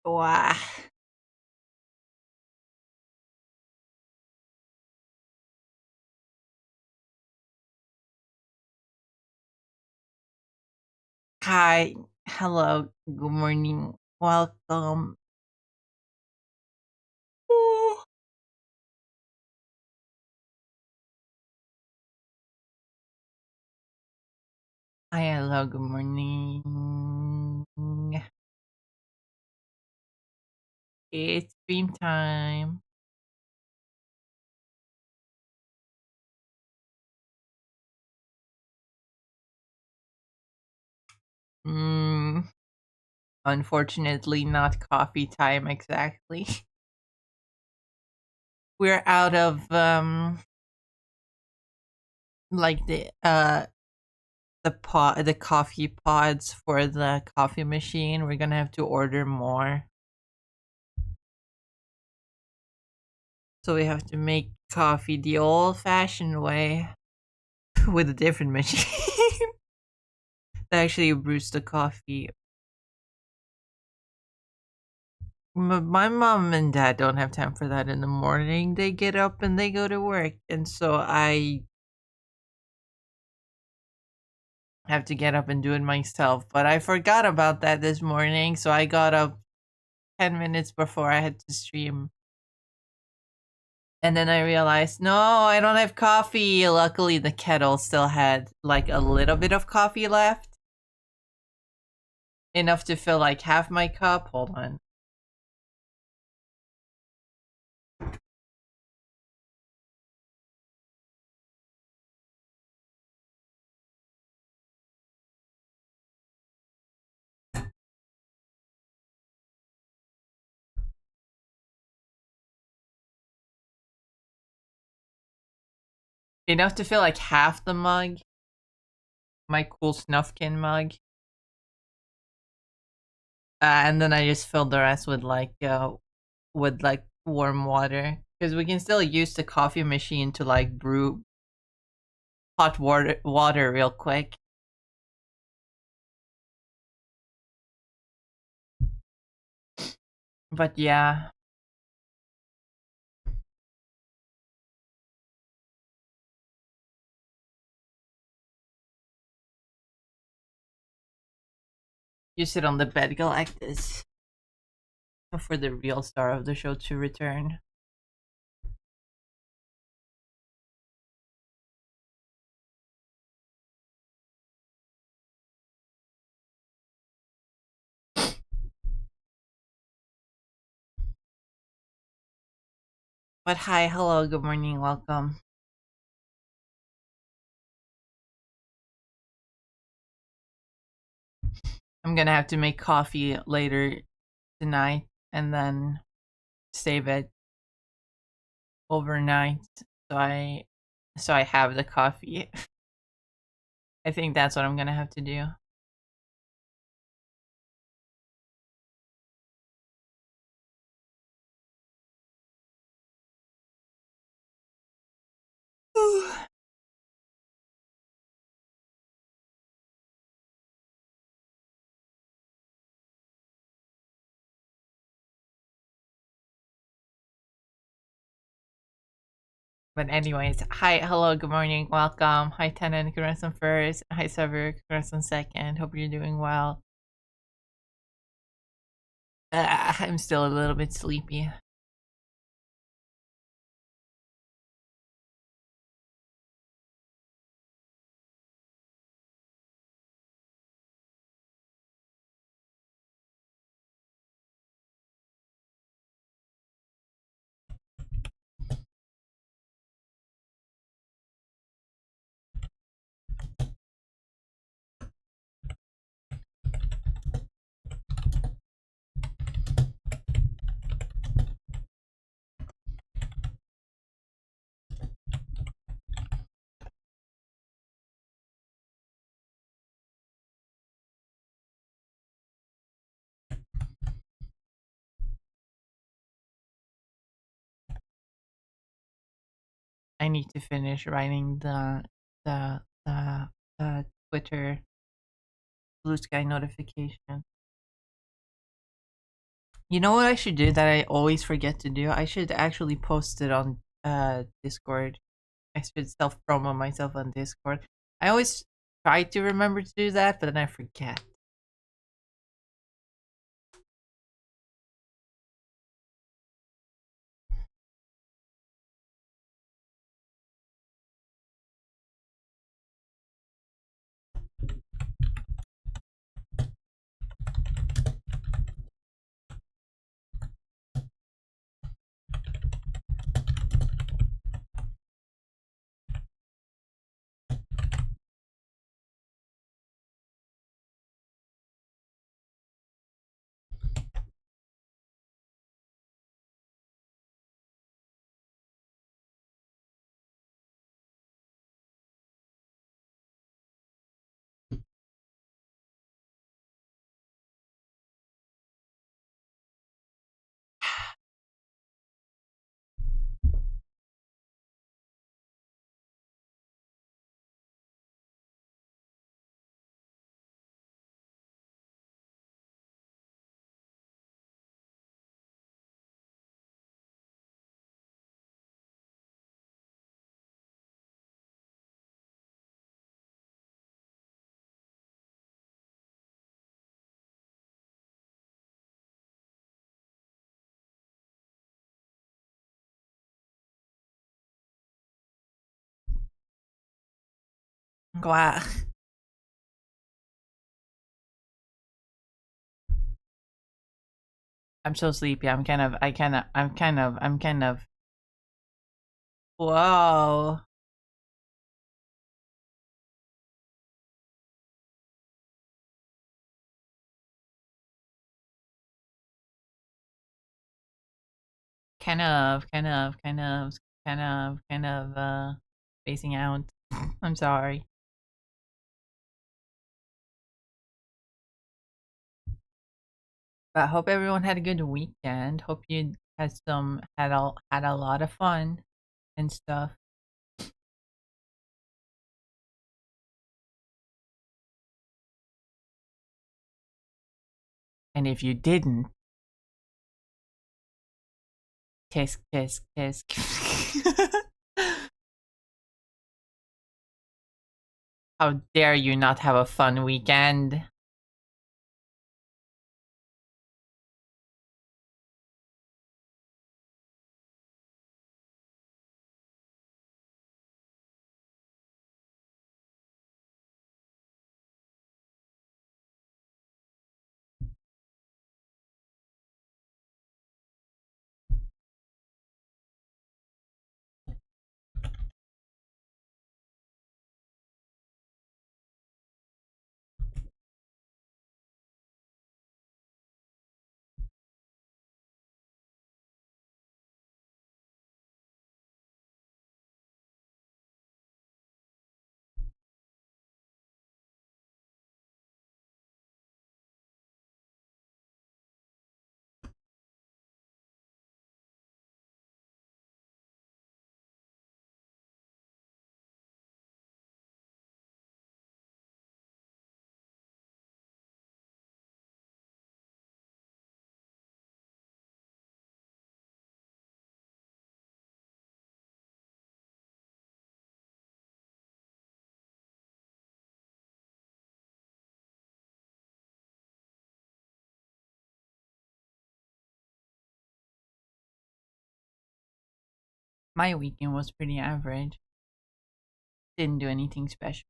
Wow. Hi. Hello. Good morning. Welcome. Ooh. Hi. Hello. Good morning. It's stream time. Mm, Unfortunately, not coffee time exactly. We're out of like the coffee pods for the coffee machine. We're gonna have to order more. So we have to make coffee the old fashioned way with a different machine that actually brews the coffee. My mom and dad don't have time for that in the morning. They get up and they go to work. And so I have to get up and do it myself. But I forgot about that this morning. So I got up 10 minutes before I had to stream. And then I realized, no, I don't have coffee. Luckily, the kettle still had like a little bit of coffee left, enough to fill like half my cup. Hold on. Enough to fill like half the mug, my cool Snufkin mug. And then I just filled the rest with like warm water, because we can still use the coffee machine to like brew hot water real quick. But yeah, you sit on the bed, Galactus, for the real star of the show to return. But hi, hello, good morning, welcome. I'm gonna have to make coffee later tonight and then save it overnight, so I have the coffee. I think that's what I'm gonna have to do. But anyways, hi, hello, good morning, welcome. Hi, Tenant, congrats on first. Hi, Sever, congrats on second. Hope you're doing well. I'm still a little bit sleepy. I need to finish writing the the Twitter Blue Sky notification. You know what I should do that I always forget to do? I should actually post it on Discord. I should self promo myself on Discord. I always try to remember to do that, but then I forget. Wow. I'm so sleepy. I'm kind of. Whoa. Kind of, spacing out. I'm sorry. But I hope everyone had a good weekend. Hope you had a lot of fun and stuff. And if you didn't, kiss, kiss, kiss. How dare you not have a fun weekend? My weekend was pretty average. Didn't do anything special.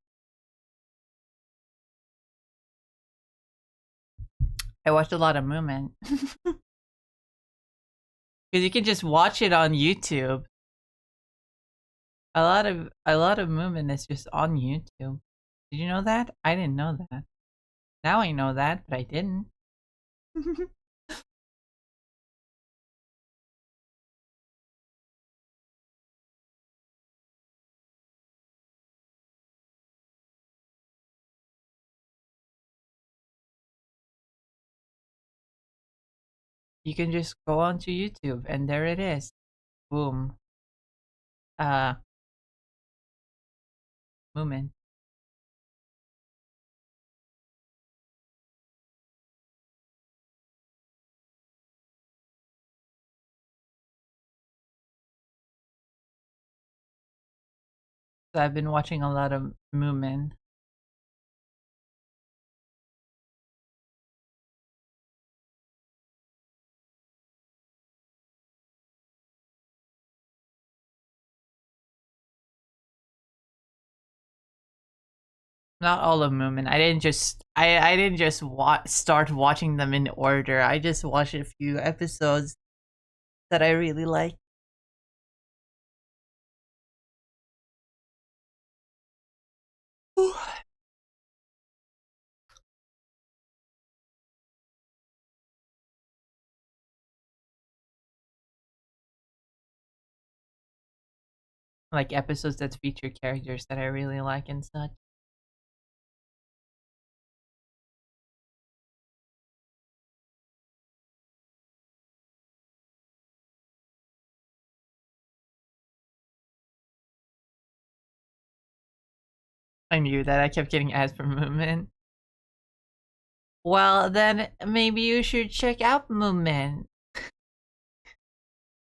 I watched a lot of movement. Because you can just watch it on YouTube. A lot of movement is just on YouTube. Did you know that? I didn't know that. Now I know that, but I didn't. You can just go onto YouTube and there it is. Boom. Uh movement. So I've been watching a lot of Moomin. Not all of Moomin. I didn't just start watching them in order. I just watched a few episodes that I really like. Like episodes that feature characters that I really like and such. I knew that. I kept getting ads from Moomin. Well, then maybe you should check out Moomin.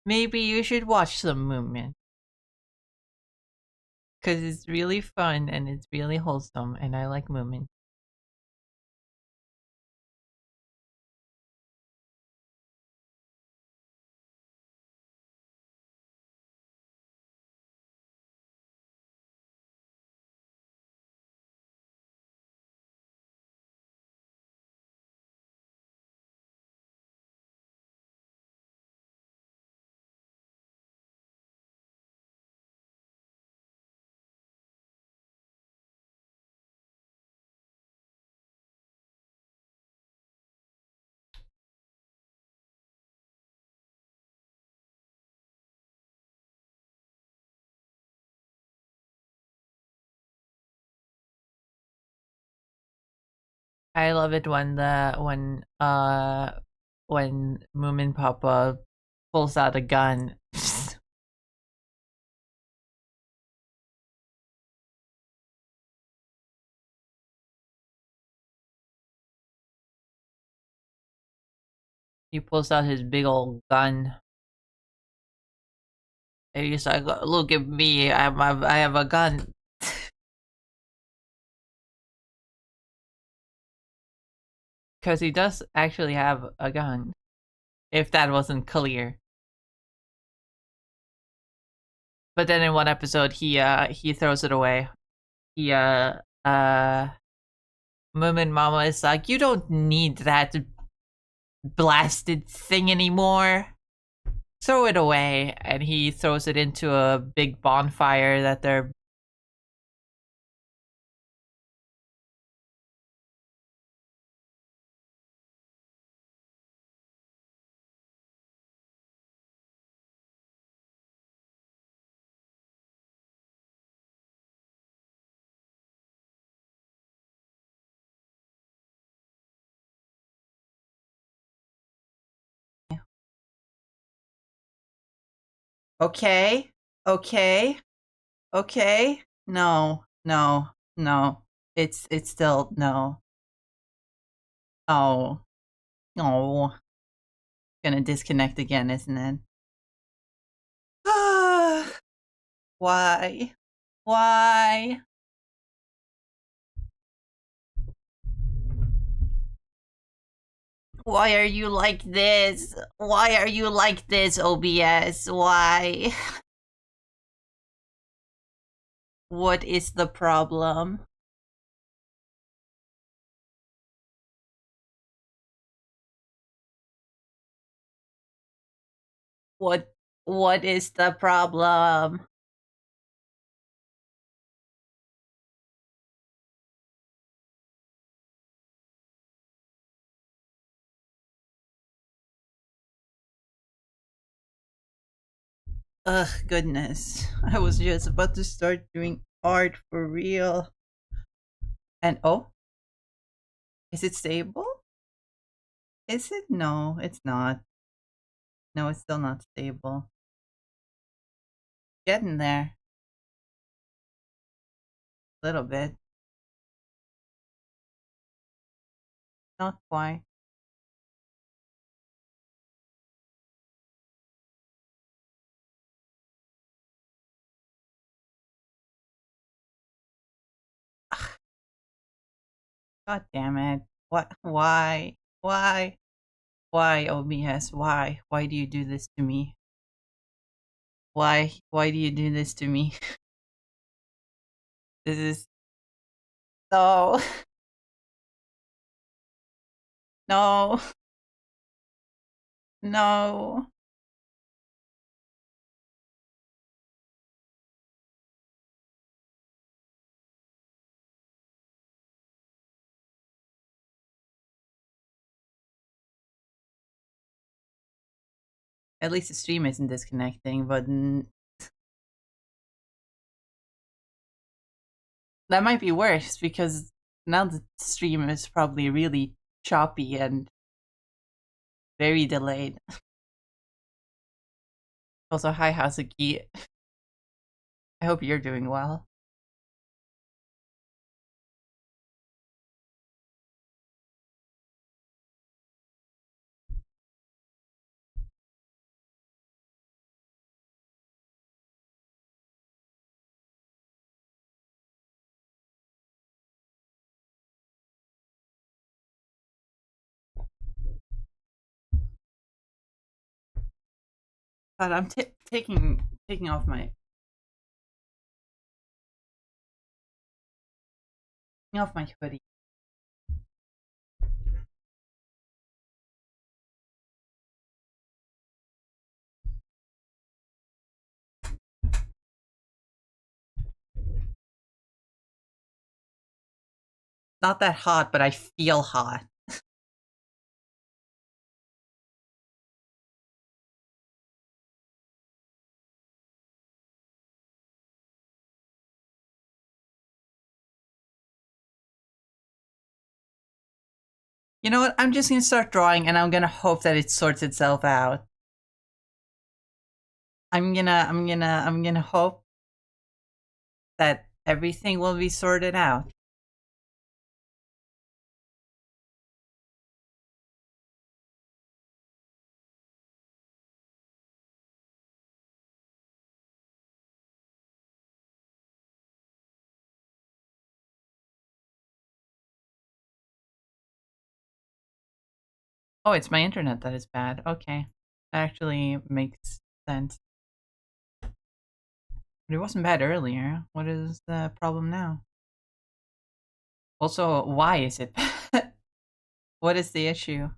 Maybe you should watch some Moomin. Because it's really fun and it's really wholesome, and I like Moomin. I love it when when Moomin Papa pulls out a gun. He pulls out his big old gun. And he's like, "Look at me! I have a gun." Because he does actually have a gun. If that wasn't clear. But then in one episode, he throws it away. He Moomin Mama is like, "You don't need that blasted thing anymore. Throw it away." And he throws it into a big bonfire that they're. Okay, okay, okay. No, no, no. It's still no. Oh, oh. Gonna disconnect again, isn't it? Why? Why? Why are you like this? Why are you like this, OBS? Why? What is the problem? What what is the problem? Ugh, goodness. I was just about to start doing art for real. And oh, is it stable? Is it? No, it's not. No, it's still not stable. Getting there. A little bit. Not quite. God damn it. What? Why? Why? Why, OBS? Why? Why do you do this to me? Why? Why do you do this to me? This is so. No. No. At least the stream isn't disconnecting, but that might be worse because now the stream is probably really choppy and very delayed. Also, hi, Hazuki. I hope you're doing well. But I'm taking off my hoodie. Not that hot, but I feel hot. You know what? I'm just gonna start drawing, and I'm gonna hope that it sorts itself out. I'm gonna hope that everything will be sorted out. Oh, it's my internet that is bad. Okay. That actually makes sense. But it wasn't bad earlier. What is the problem now? Also, why is it bad? What is the issue?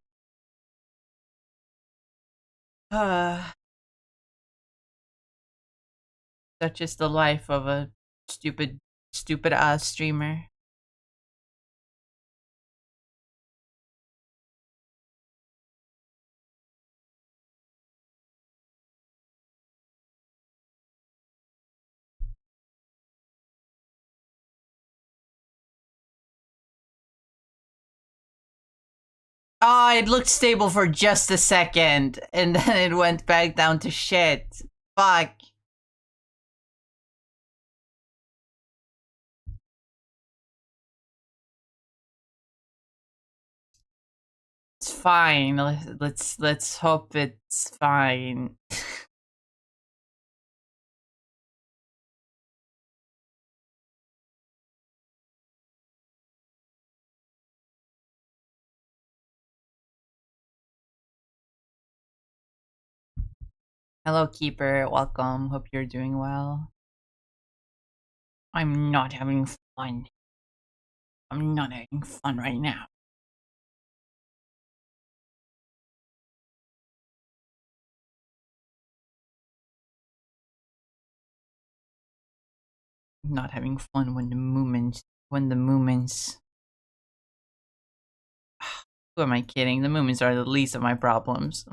Such is the life of a stupid ass streamer. Oh, it looked stable for just a second, and then it went back down to shit. Fuck. It's fine. Let's hope it's fine. Hello, Keeper. Welcome. Hope you're doing well. I'm not having fun. I'm not having fun right now. I'm not having fun when the movements. Who am I kidding? The movements are the least of my problems.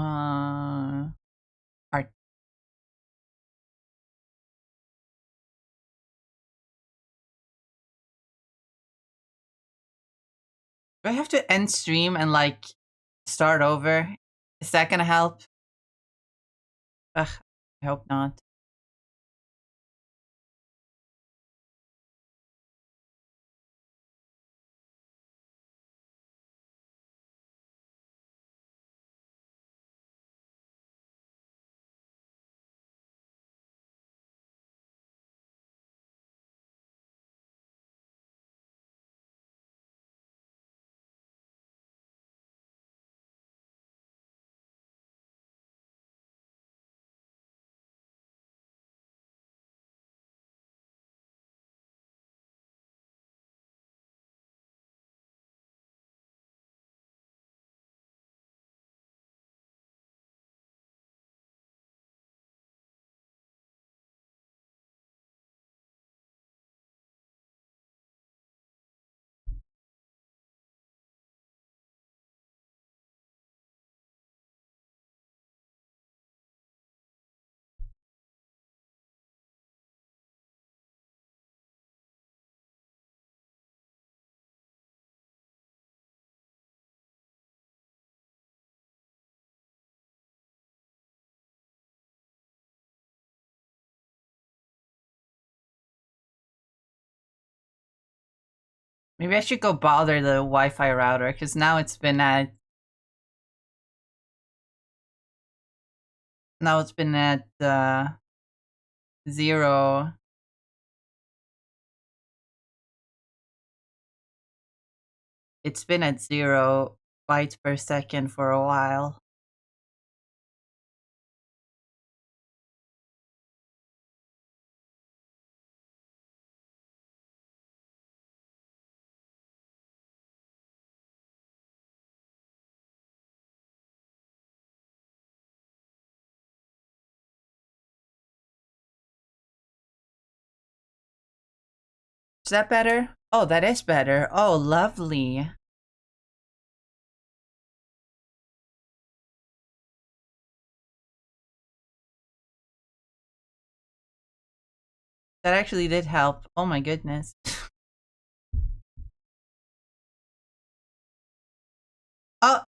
Art. Do I have to end stream and like start over? Is that gonna help? Ugh, I hope not. Maybe I should go bother the Wi-Fi router because now it's been at 0. It's been at 0 bytes per second for a while. Is that better? Oh, that is better. Oh, lovely. That actually did help. Oh my goodness. Oh,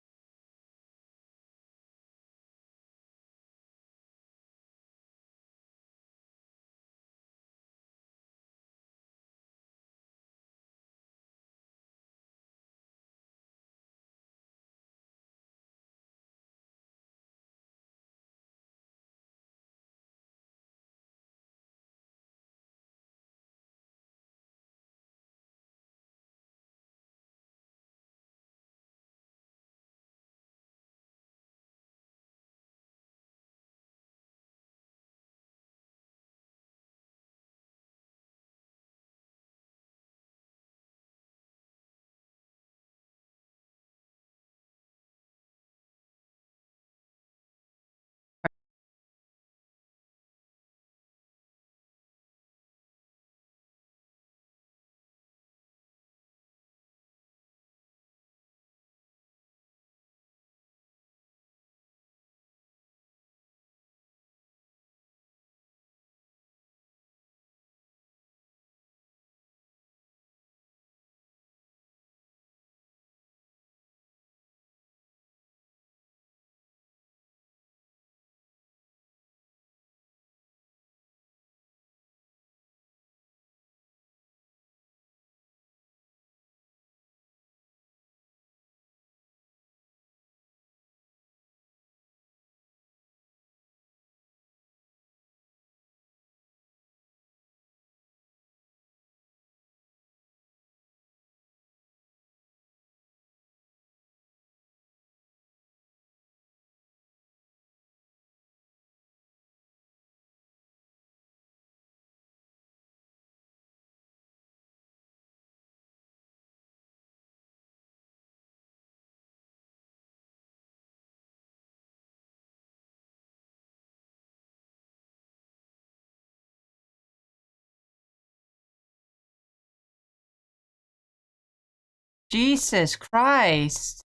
Jesus Christ.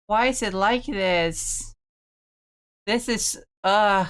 Why is it like this? This is, the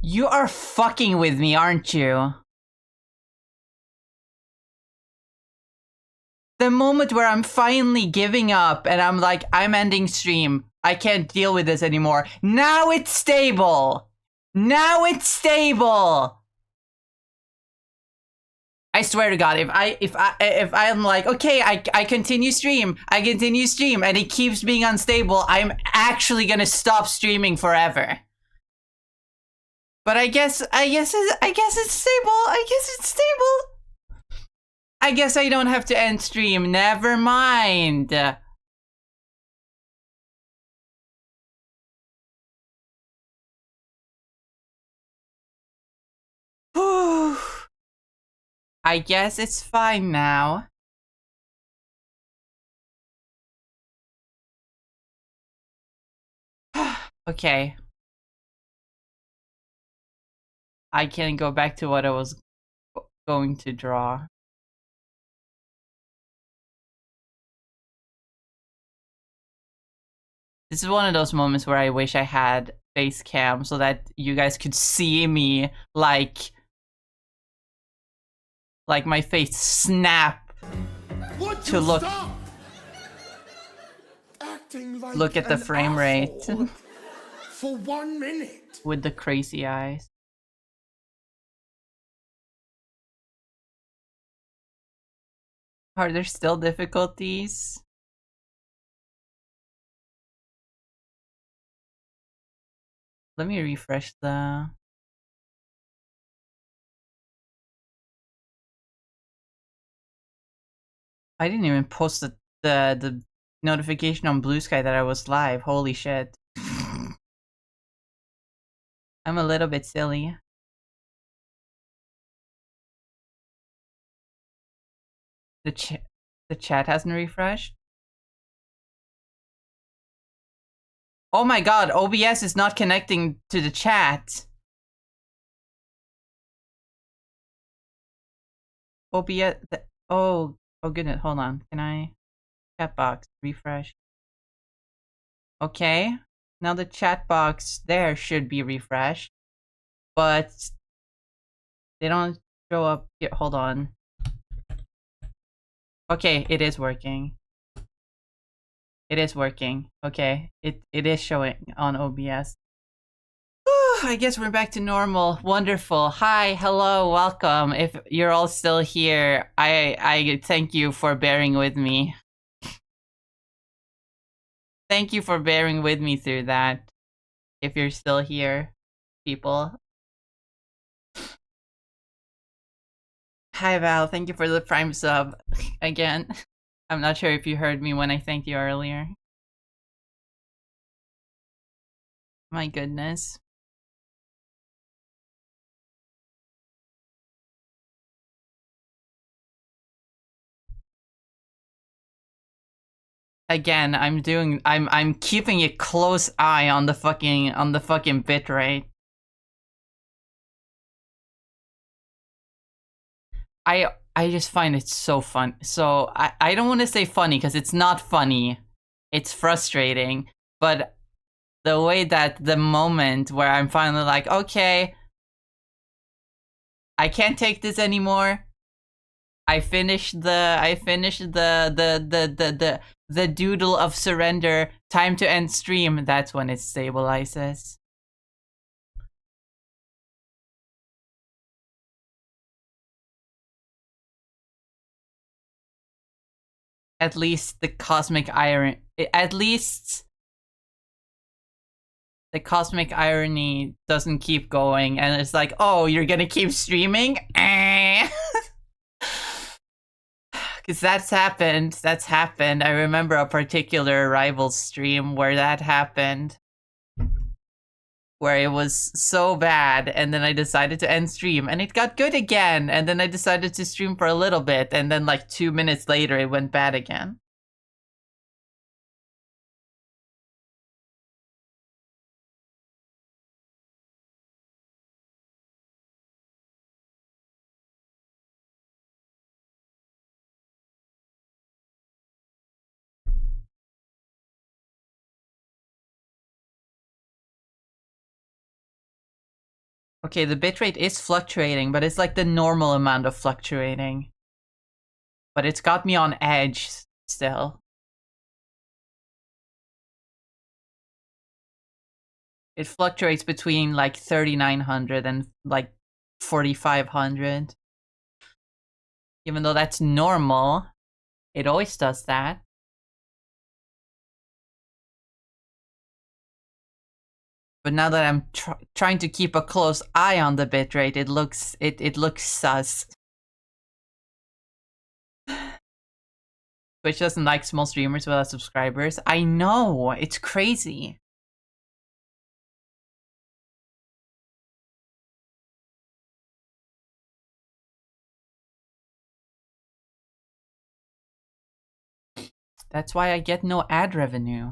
You are fucking with me, aren't you? The moment where I'm finally giving up and I'm like, I'm ending stream. I can't deal with this anymore. Now it's stable. Now it's stable. I swear to God, if I'm like, okay, I continue stream, and it keeps being unstable, I'm actually gonna stop streaming forever. But I guess it's stable. I guess it's stable. I guess I don't have to end stream. Never mind. I guess it's fine now. Okay. I can go back to what I was going to draw. This is one of those moments where I wish I had face cam so that you guys could see me like my face snap to look look at the frame rate for 1 minute with the crazy eyes. Are there still difficulties? Let me refresh the... I didn't even post the notification on Bsky that I was live. Holy shit. I'm a little bit silly. The chat hasn't refreshed? Oh my god, OBS is not connecting to the chat. OBS... Oh goodness, hold on. Can I... Chat box, refresh. Okay. Now the chat box there should be refreshed. But... they don't show up here. Hold on. Okay, it is working. It is working. Okay, it is showing on OBS. I guess we're back to normal. Wonderful. Hi, hello, welcome. If you're all still here, I thank you for bearing with me. Thank you for bearing with me through that. If you're still here, people. Hi Val, thank you for the Prime sub again. I'm not sure if you heard me when I thanked you earlier. My goodness. Again, I'm keeping a close eye on the fucking bitrate. I just find it so fun. So I don't want to say funny because it's not funny. It's frustrating, but the way that the moment where I'm finally like, okay, I can't take this anymore. I finished the doodle of surrender. Time to end stream. That's when it stabilizes. At least the cosmic irony. At least the cosmic irony doesn't keep going, and it's like, oh, you're gonna keep streaming? Because that's happened. That's happened. I remember a particular rival stream where that happened. Where it was so bad, and then I decided to end stream, and it got good again, and then I decided to stream for a little bit, and then like 2 minutes later, it went bad again. Okay, the bitrate is fluctuating, but it's like the normal amount of fluctuating. But it's got me on edge still. It fluctuates between like 3,900 and like 4,500. Even though that's normal, it always does that. But now that I'm trying to keep a close eye on the bitrate, it looks sus. Twitch doesn't like small streamers without subscribers. I know, it's crazy. That's why I get no ad revenue.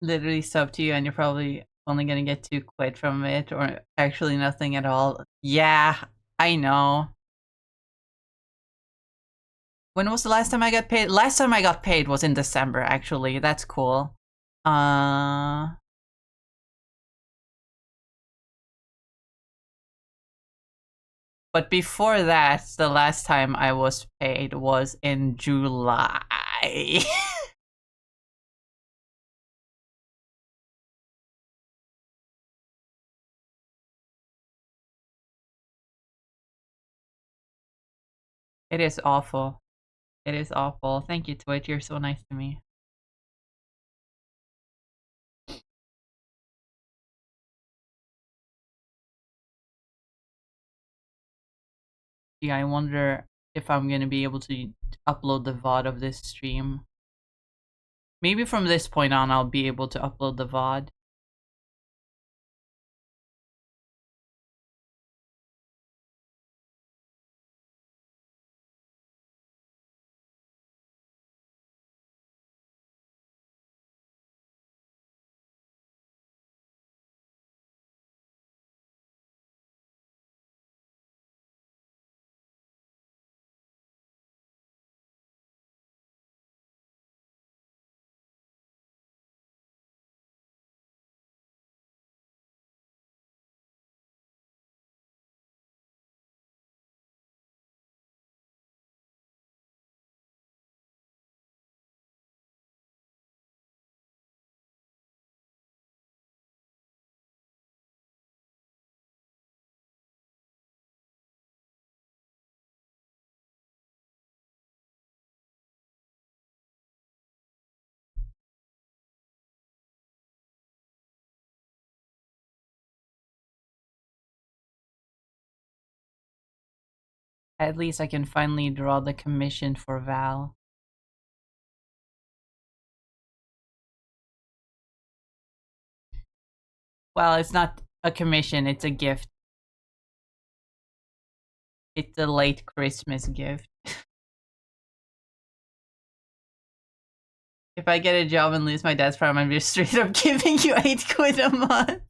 Literally sub to you, and you're probably only gonna get 2 quid from it, or actually nothing at all. Yeah, I know. When was the last time I got paid? Last time I got paid was in December, actually. That's cool. But before that, the last time I was paid was in July. It is awful. It is awful. Thank you, Twitch. You're so nice to me. Yeah, I wonder if I'm gonna be able to upload the VOD of this stream. Maybe from this point on, I'll be able to upload the VOD. At least I can finally draw the commission for Val. Well, it's not a commission, it's a gift. It's a late Christmas gift. If I get a job and lose my dad's farm, I'm just straight up giving you 8 quid a month.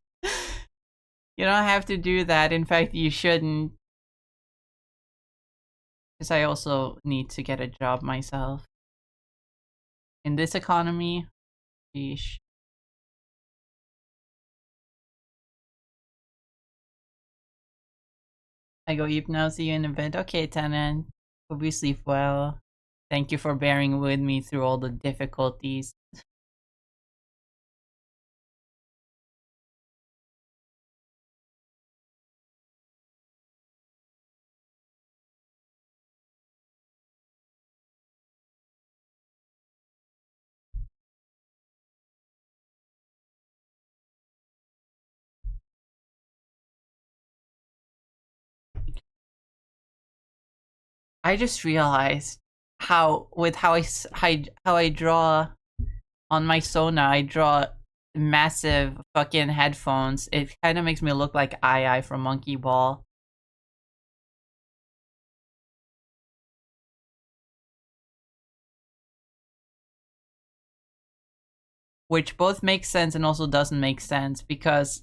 You don't have to do that. In fact, you shouldn't. Because I also need to get a job myself. In this economy, sheesh. I go eat now, see you in a bit. Okay, tenant. Hope you sleep well. Thank you for bearing with me through all the difficulties. I just realized how with how I draw on my Sona, I draw massive fucking headphones. It kind of makes me look like I from Monkey Ball. Which both makes sense and also doesn't make sense because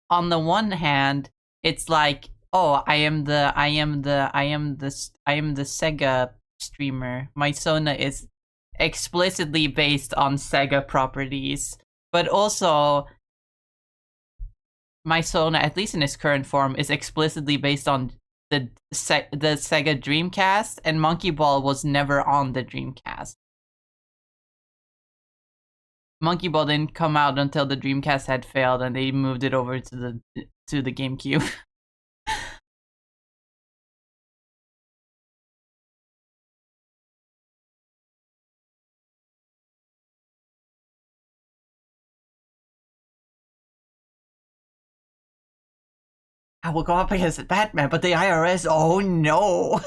on the one hand, it's like, oh, I am the Sega streamer. My Sona is explicitly based on Sega properties, but also my Sona, at least in its current form, is explicitly based on the Sega Dreamcast, and Monkey Ball was never on the Dreamcast. Monkey Ball didn't come out until the Dreamcast had failed, and they moved it over to the GameCube. I will go up against Batman, but the IRS, oh no!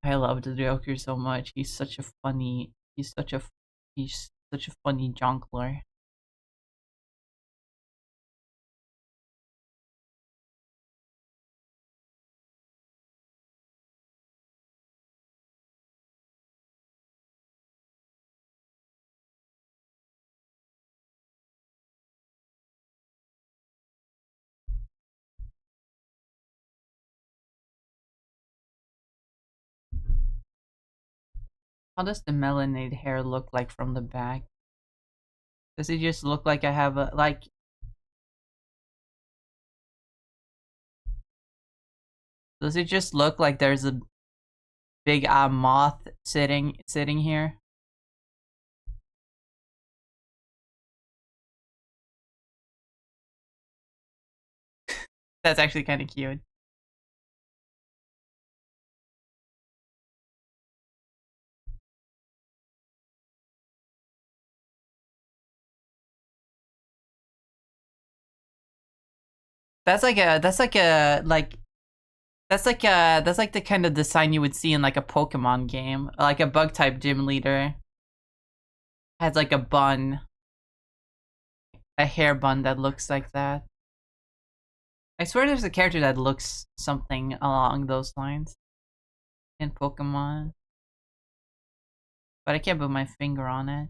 I love the Joker so much. He's such a funny. He's such a funny jonkler. How does the melanated hair look like from the back? Does it just look like I have a like? Does it just look like there's a big moth sitting here? That's actually kind of cute. That's like a that's like the kind of design you would see in like a Pokemon game, like a bug type gym leader has like a bun, a hair bun that looks like that. I swear there's a character that looks something along those lines in Pokemon, but I can't put my finger on it.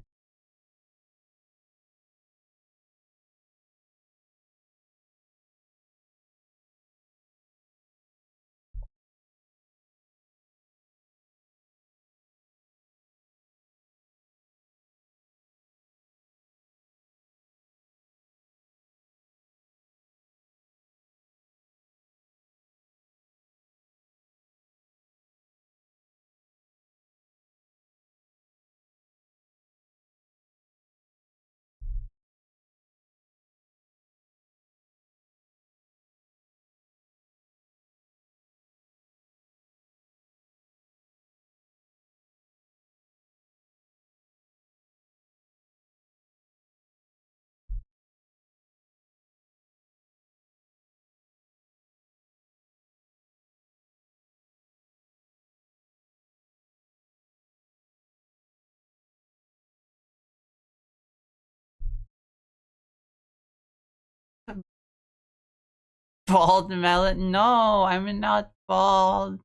Bald melon? No, I'm not bald.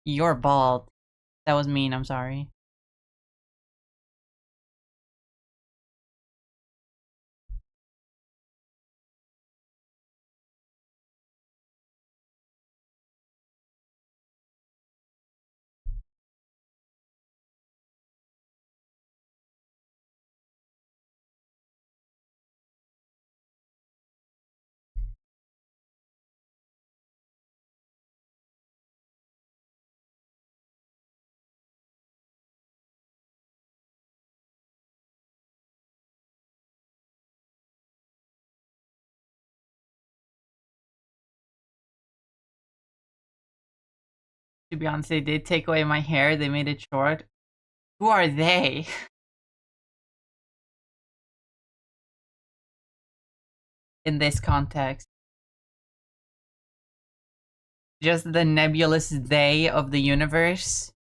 You're bald. That was mean. I'm sorry. To be honest, they did take away my hair. They made it short. Who are they? In this context? Just the nebulous they of the universe?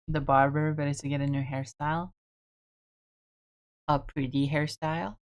The barber, but it's to get a new hairstyle. A pretty hairstyle.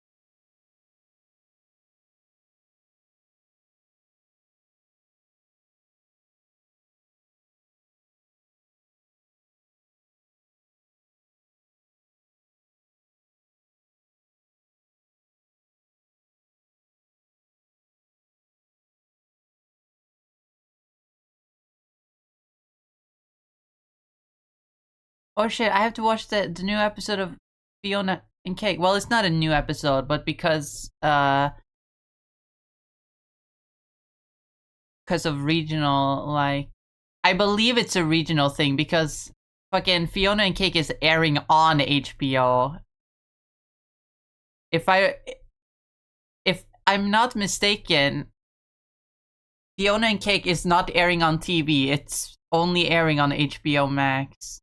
Oh shit, I have to watch the new episode of Fiona and Cake. Well, it's not a new episode, but because of regional, like, I believe it's a regional thing because fucking Fiona and Cake is airing on HBO. If I if I'm not mistaken, Fiona and Cake is not airing on TV. It's only airing on HBO Max.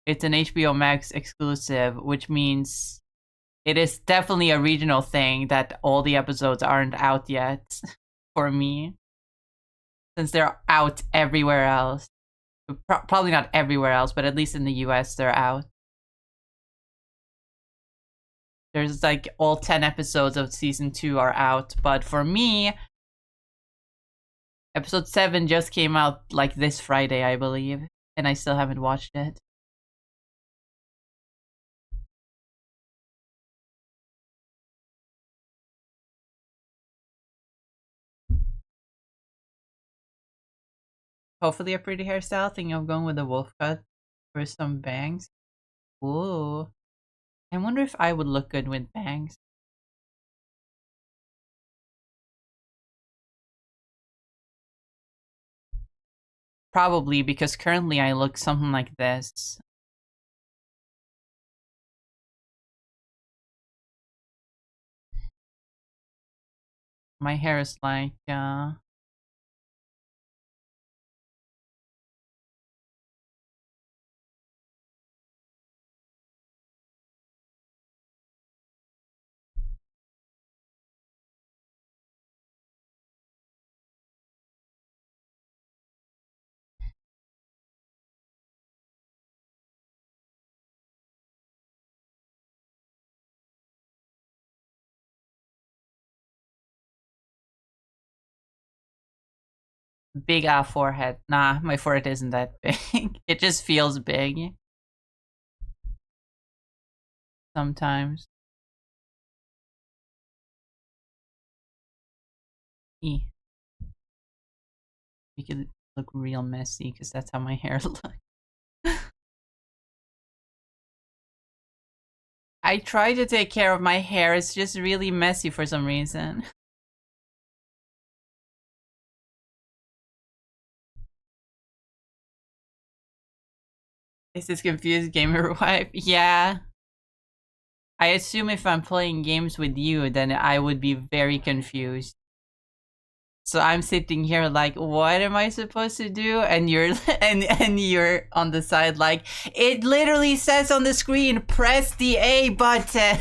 It's an HBO Max exclusive, which means it is definitely a regional thing that all the episodes aren't out yet for me, since they're out everywhere else. Probably not everywhere else, but at least in the US, they're out. There's like all 10 episodes of season 2 are out, but for me, episode 7 just came out like this Friday, I believe, and I still haven't watched it. Hopefully a pretty hairstyle. Thinking of going with a wolf cut for some bangs. Ooh. I wonder if I would look good with bangs. Probably because currently I look something like this. My hair is like, big forehead. Nah, my forehead isn't that big. It just feels big sometimes. Eh. Make it look real messy because that's how my hair looks. I try to take care of my hair. It's just really messy for some reason. Is this confused gamer wife? Yeah. I assume if I'm playing games with you, then I would be very confused. So I'm sitting here like, what am I supposed to do? And you're and you're on the side like, it literally says on the screen, press the A button.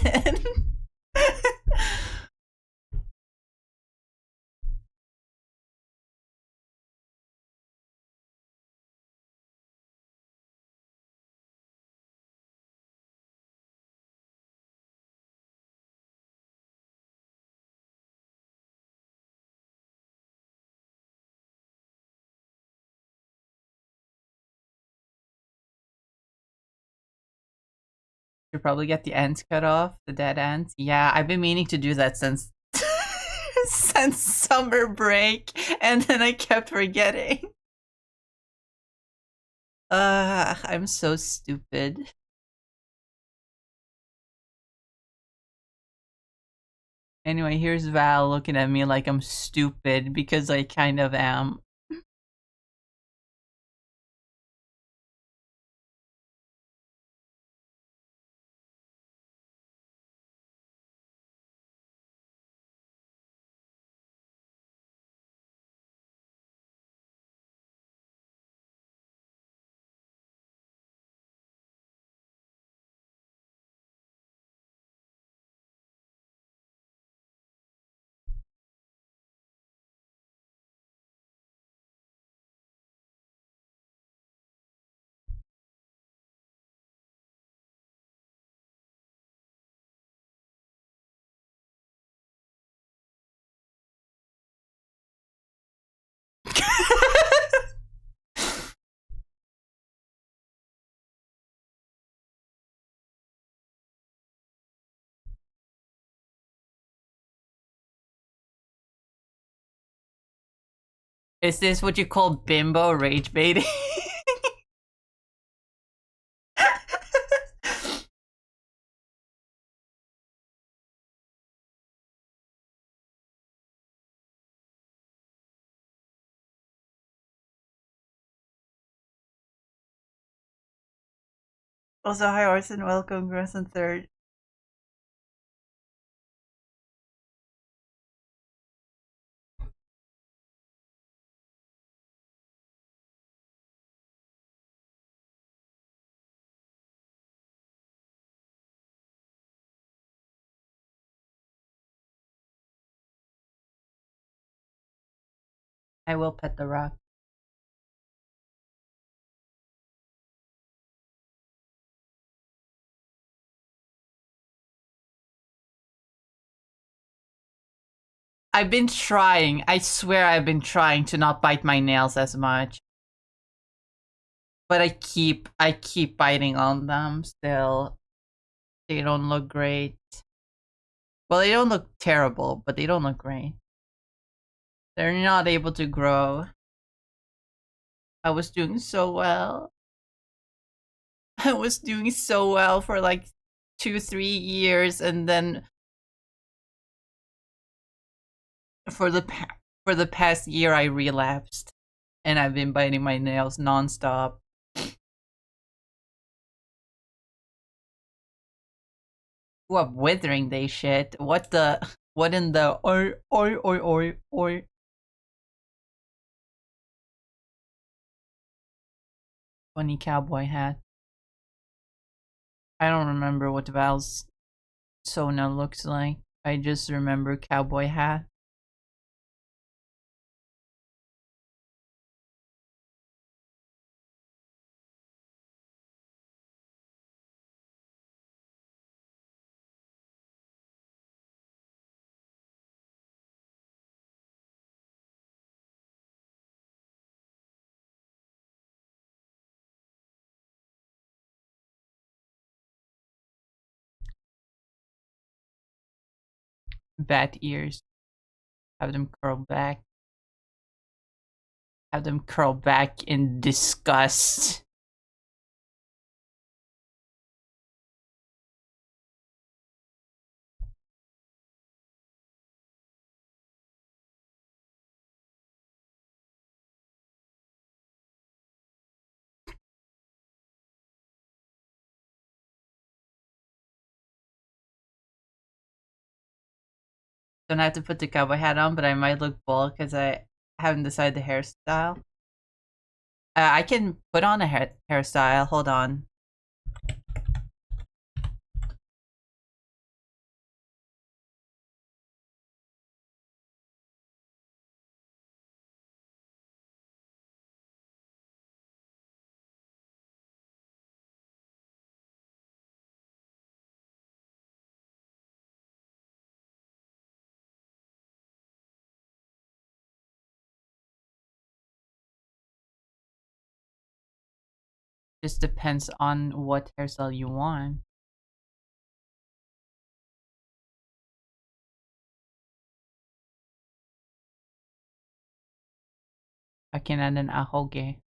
You probably get the ends cut off, the dead ends. Yeah, I've been meaning to do that since since summer break, and then I kept forgetting. I'm so stupid. Anyway, here's Val looking at me like I'm stupid because I kind of am. Is this what you call bimbo rage baiting? Also, hi Orson, welcome, Grass and Third. I will pet the rock. I've been trying. I swear I've been trying to not bite my nails as much. But I keep biting on them still. They don't look great. Well, they don't look terrible, but they don't look great. They're not able to grow. I was doing so well. I was doing so well for like 2 3 years, and then for the for the past year I relapsed, and I've been biting my nails nonstop. What withering they shit? What the? What in the or? Funny cowboy hat. I don't remember what Val's Sona looks like. I just remember cowboy hat. Bat ears. Have them curl back. Have them curl back in disgust. Don't have to put the cowboy hat on, but I might look bald because I haven't decided the hairstyle. I can put on a hairstyle. Hold on. Just depends on what hairstyle you want. I can add an ahoge.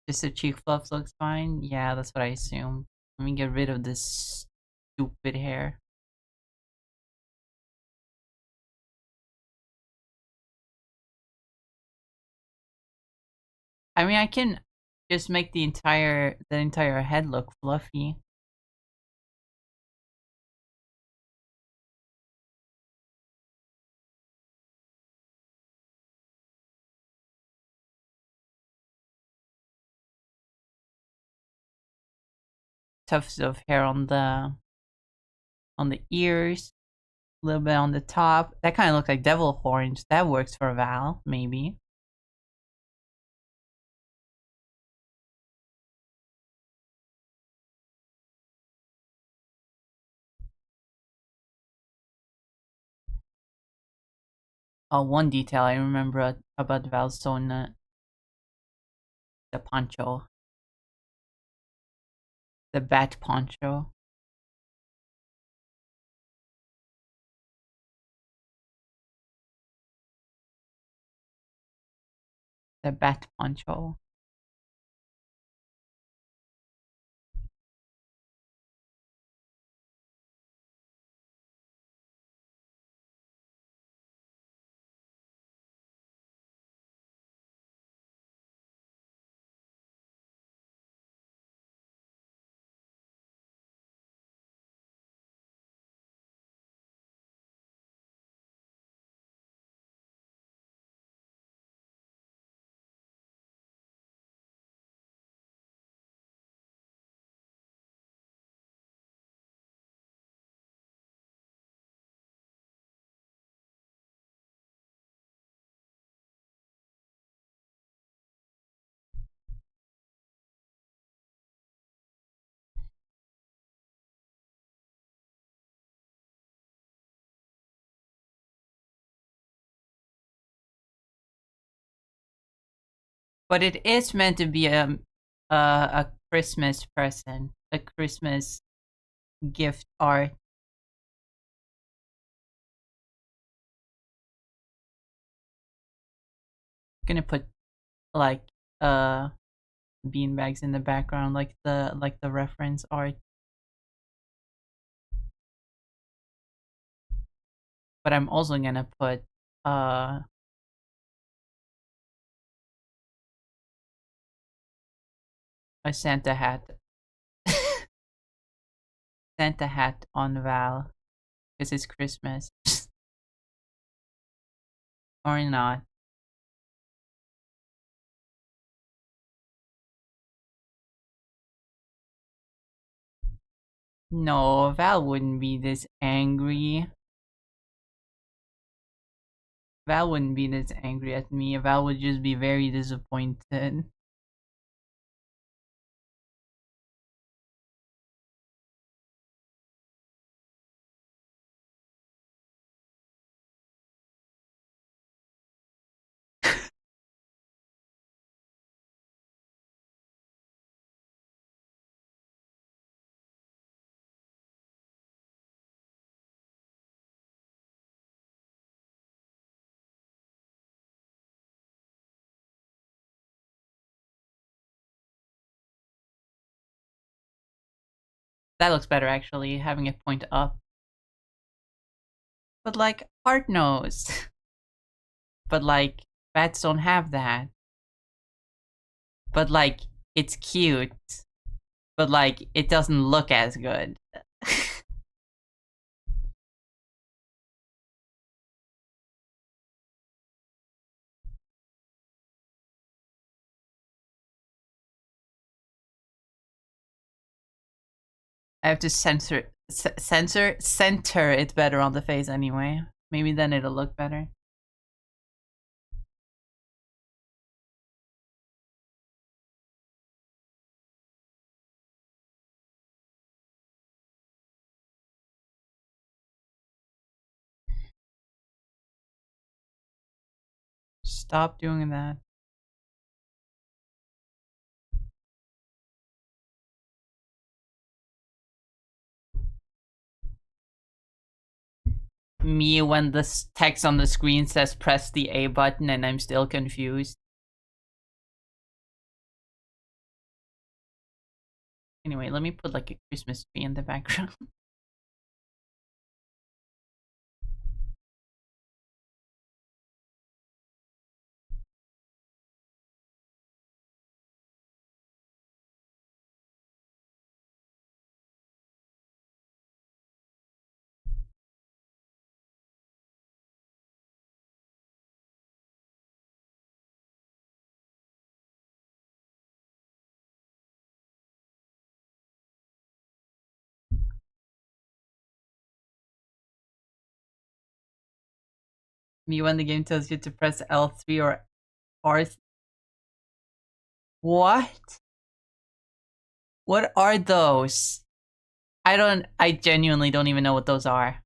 Just the cheek fluff looks fine. Yeah, that's what I assumed. Let me get rid of this stupid hair. I mean, I can just make the entire head look fluffy. Tufts of hair on the ears, a little bit on the top. That kind of looks like devil horns. That works for Val, maybe. Oh, one detail I remember about Val's Sona, the poncho, the bat poncho, the bat poncho. But it is meant to be a Christmas present, a Christmas gift art. Gonna put like beanbags in the background, like the reference art. But I'm also gonna put uh a Santa hat, Santa hat on Val because it's Christmas, or not. No, Val wouldn't be this angry. Val wouldn't be this angry at me. Val would just be very disappointed. That looks better actually, having it point up. But like hard nose. But like bats don't have that. But like it's cute. But like it doesn't look as good. I have to center it better on the face anyway. Maybe then it'll look better. Stop doing that. Me when the text on the screen says press the A button and I'm still confused. Anyway, let me put like a Christmas tree in the background. Me when the game tells you to press L3 or R. What? What are those? I genuinely don't even know what those are.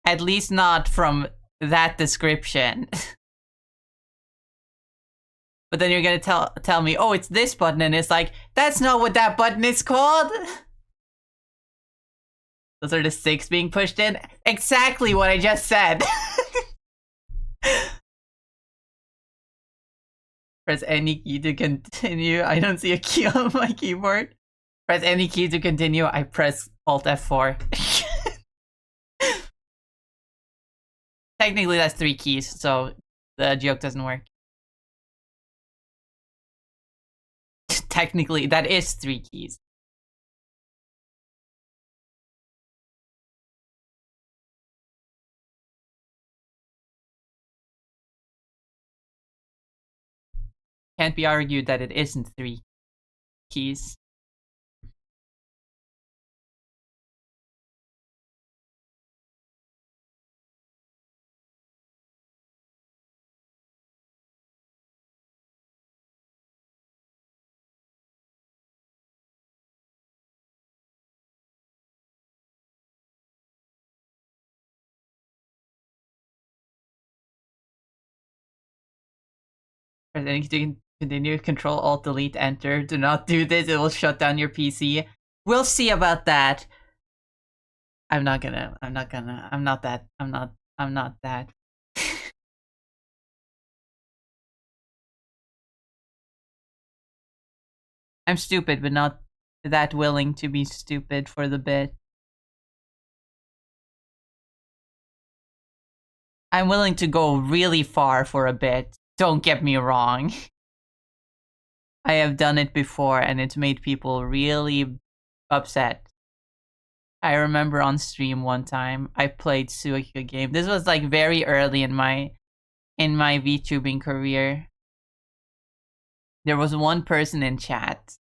At least not from that description. But then you're gonna tell me, oh, it's this button, and it's like, that's not what that button is called. Those are the 6 being pushed in. Exactly what I just said. Press any key to continue. I don't see a key on my keyboard. Press any key to continue. I press Alt F4. Technically, that's 3 keys, so the joke doesn't work. Technically, that is 3 keys. Can't be argued that it isn't 3 keys. Or then you can continue Control Alt Delete Enter. Do not do this; it will shut down your PC. We'll see about that. I'm not gonna. I'm not gonna. I'm not that. I'm not. I'm not that. I'm stupid, but not that willing to be stupid for the bit. I'm willing to go really far for a bit. Don't get me wrong. I have done it before and it's made people really upset. I remember on stream one time I played Suika game. This was like very early in my VTubing career. There was one person in chat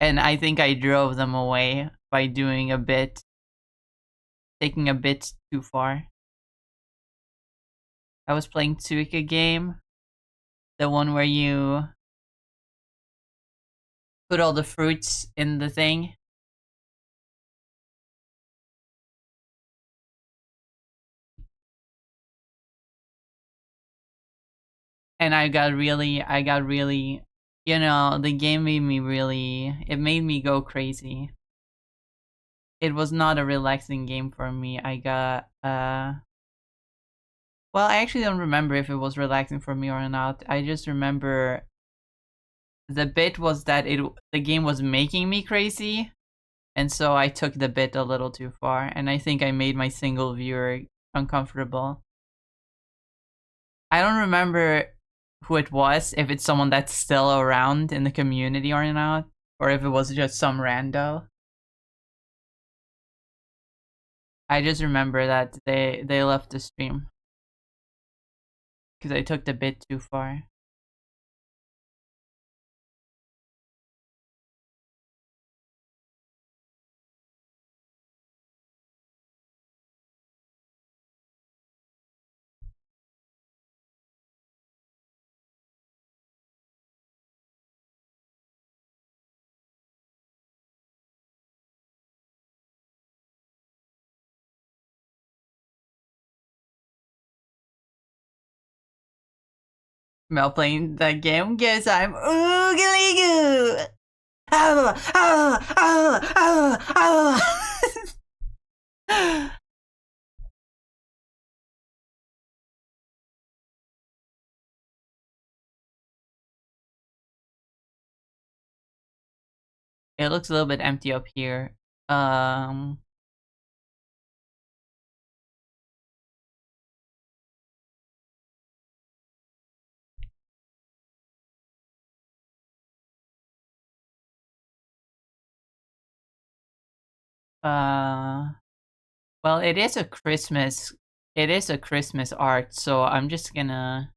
and I think I drove them away by doing a bit, taking a bit too far. I was playing Suika game, the one where you put all the fruits in the thing. And I got really, the game made me really, it made me go crazy. It was not a relaxing game for me. I got, well, I actually don't remember if it was relaxing for me or not. I just remember the bit was that the game was making me crazy. And so I took the bit a little too far. And I think I made my single viewer uncomfortable. I don't remember who it was, if it's someone that's still around in the community or not, or if it was just some rando. I just remember that they left the stream because I took the bit too far. Mel playing that game, guess I'm oogly goo. It looks a little bit empty up here. Um, uh, well, it is a Christmas. It is a Christmas art, so I'm just gonna.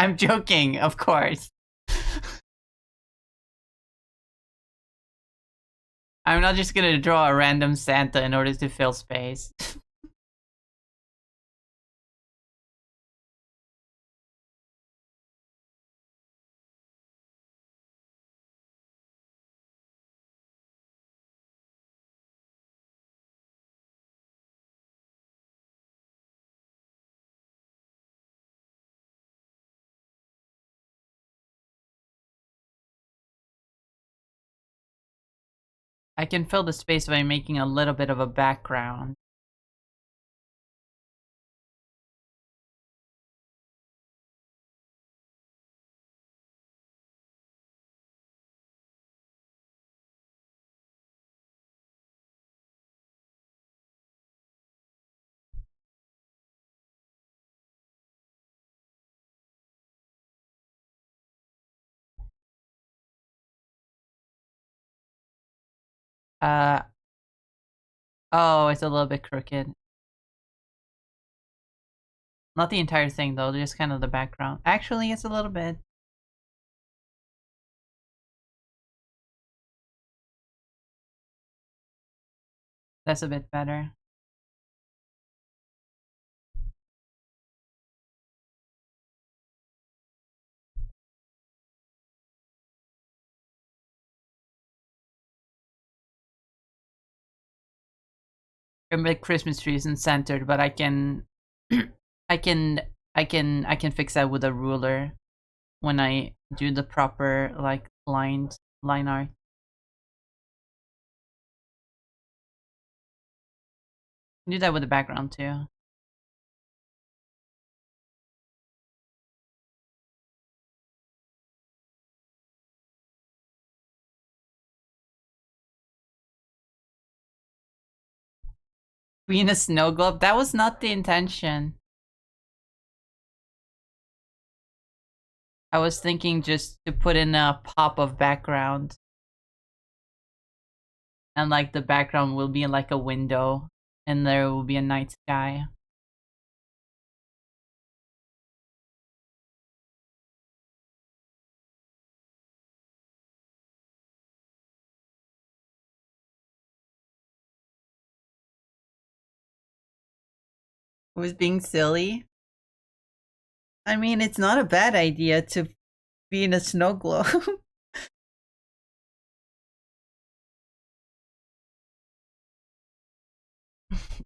I'm joking, of course. I'm not just gonna draw a random Santa in order to fill space. I can fill the space by making a little bit of a background. Uh, oh, it's a little bit crooked. Not the entire thing though, just kind of the background. Actually, it's a little bit. That's a bit better. Remember, the Christmas tree isn't centered, but I can, I can, I can fix that with a ruler when I do the proper like line art. Do that with the background too. Being a snow globe, that was not the intention. I was thinking just to put in a pop of background. And like the background will be like a window and there will be a night sky. It was being silly. I mean, it's not a bad idea to be in a snow globe.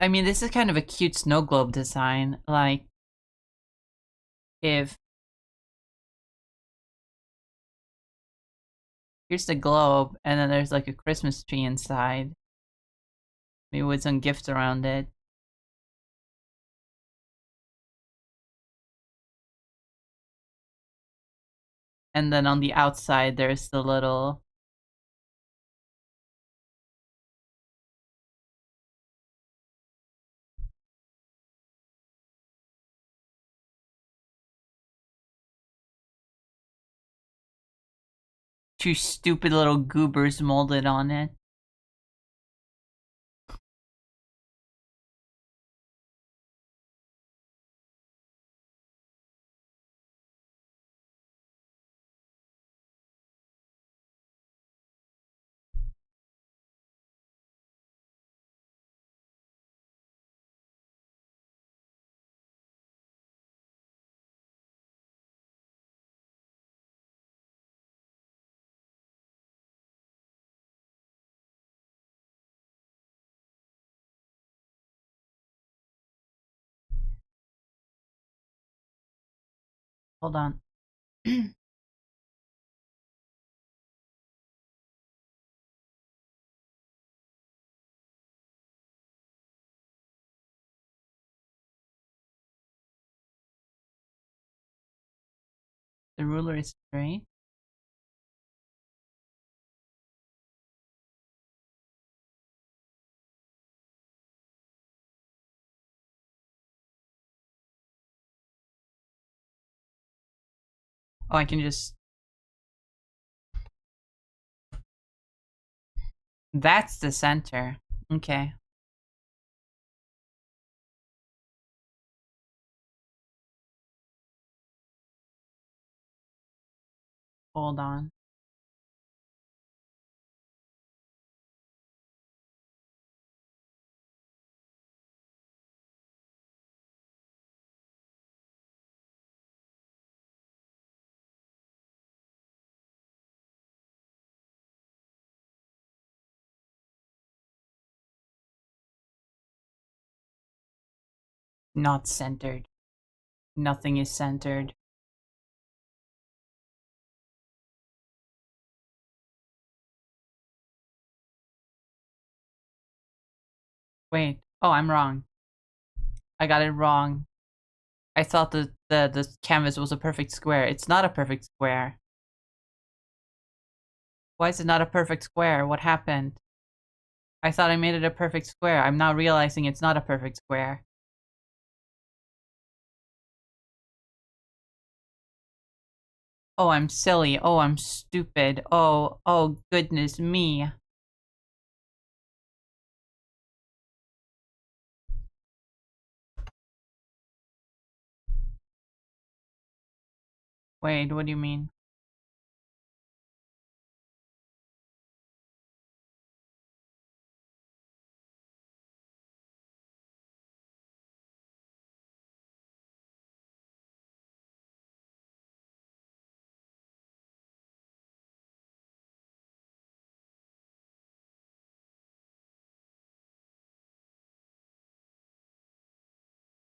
I mean, this is kind of a cute snow globe design. Like, if here's the globe, and then there's like a Christmas tree inside, maybe with some gifts around it. And then on the outside, there's the little two stupid little goobers molded on it. Hold on. The ruler is straight. Oh, I can just. That's the center. Okay. Hold on. Not centered. Nothing is centered. Wait. Oh, I'm wrong. I got it wrong. I thought the canvas was a perfect square. It's not a perfect square. Why is it not a perfect square? What happened? I thought I made it a perfect square. I'm now realizing it's not a perfect square. Oh, I'm silly. Oh, I'm stupid. Oh, goodness me. Wait, what do you mean?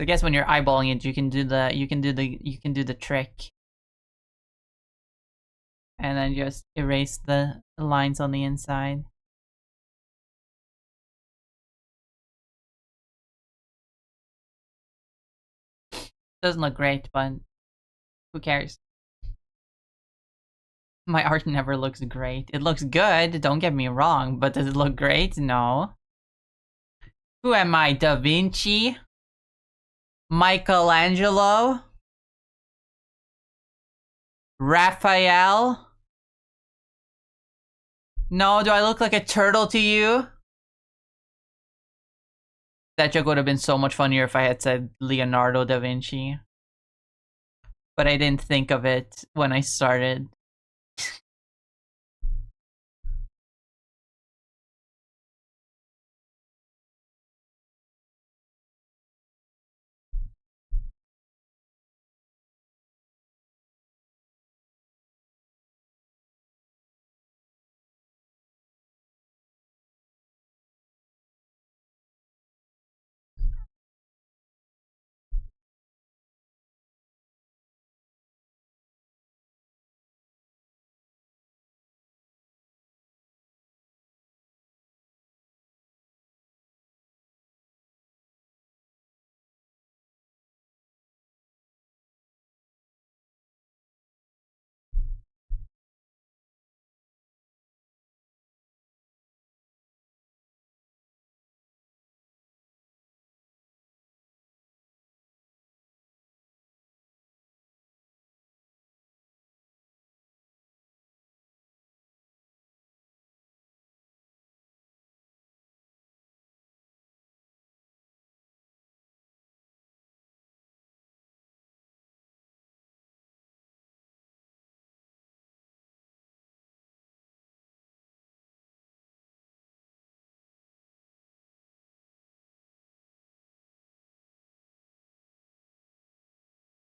I guess when you're eyeballing it, you can do the trick, and then just erase the lines on the inside. Doesn't look great, but who cares? My art never looks great. It looks good, don't get me wrong, but does it look great? No. Who am I, Da Vinci? Michelangelo? Raphael? No, do I look like a turtle to you? That joke would have been so much funnier if I had said Leonardo da Vinci. But I didn't think of it when I started.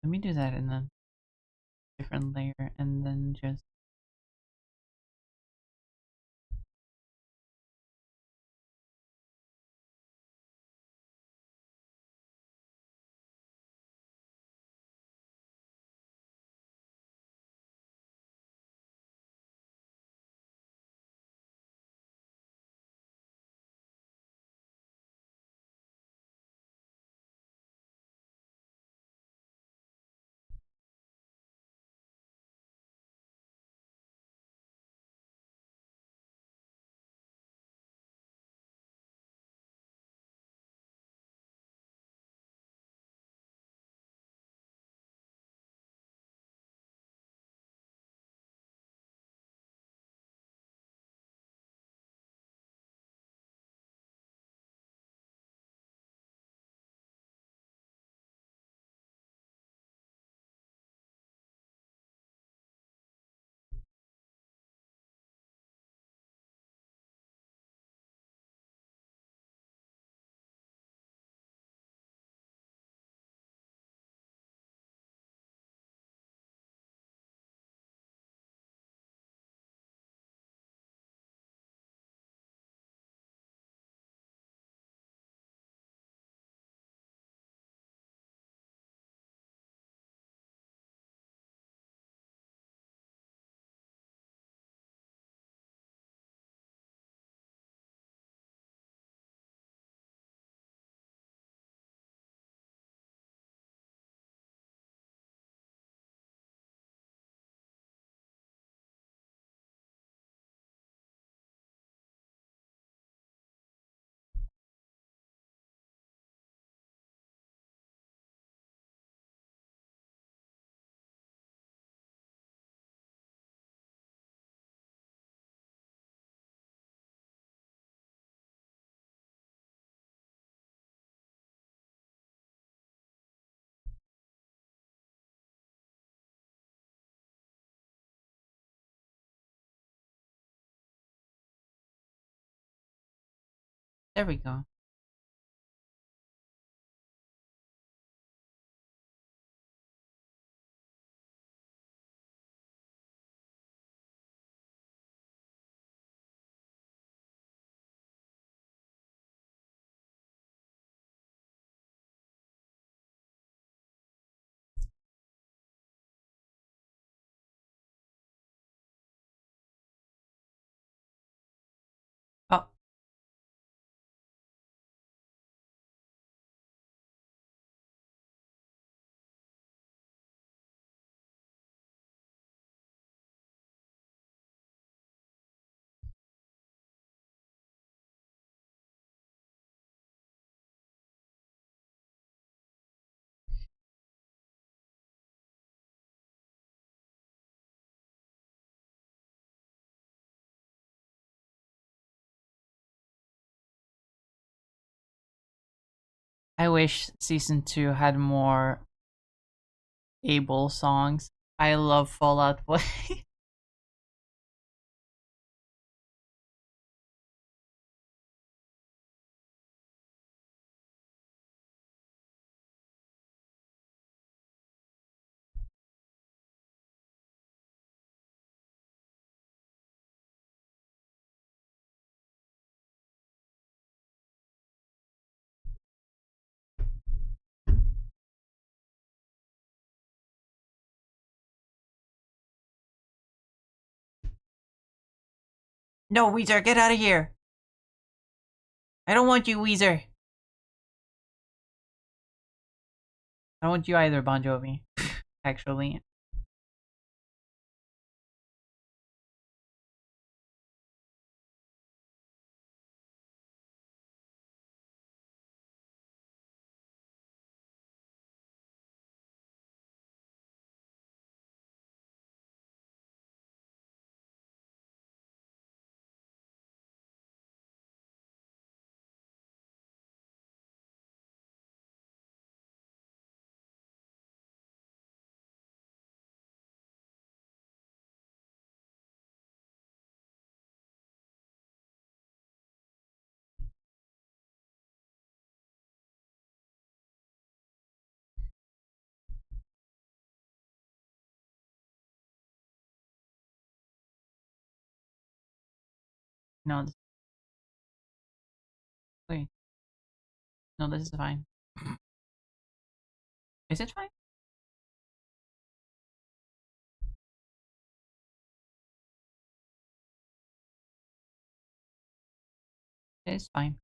Let me do that in a different layer and then just... There we go. I wish season 2 had more Abel songs. I love Fallout Boy. No, Weezer, get out of here. I don't want you, Weezer. I don't want you either, Bon Jovi. Actually. No, wait. No, this is fine. Is it fine? It's fine.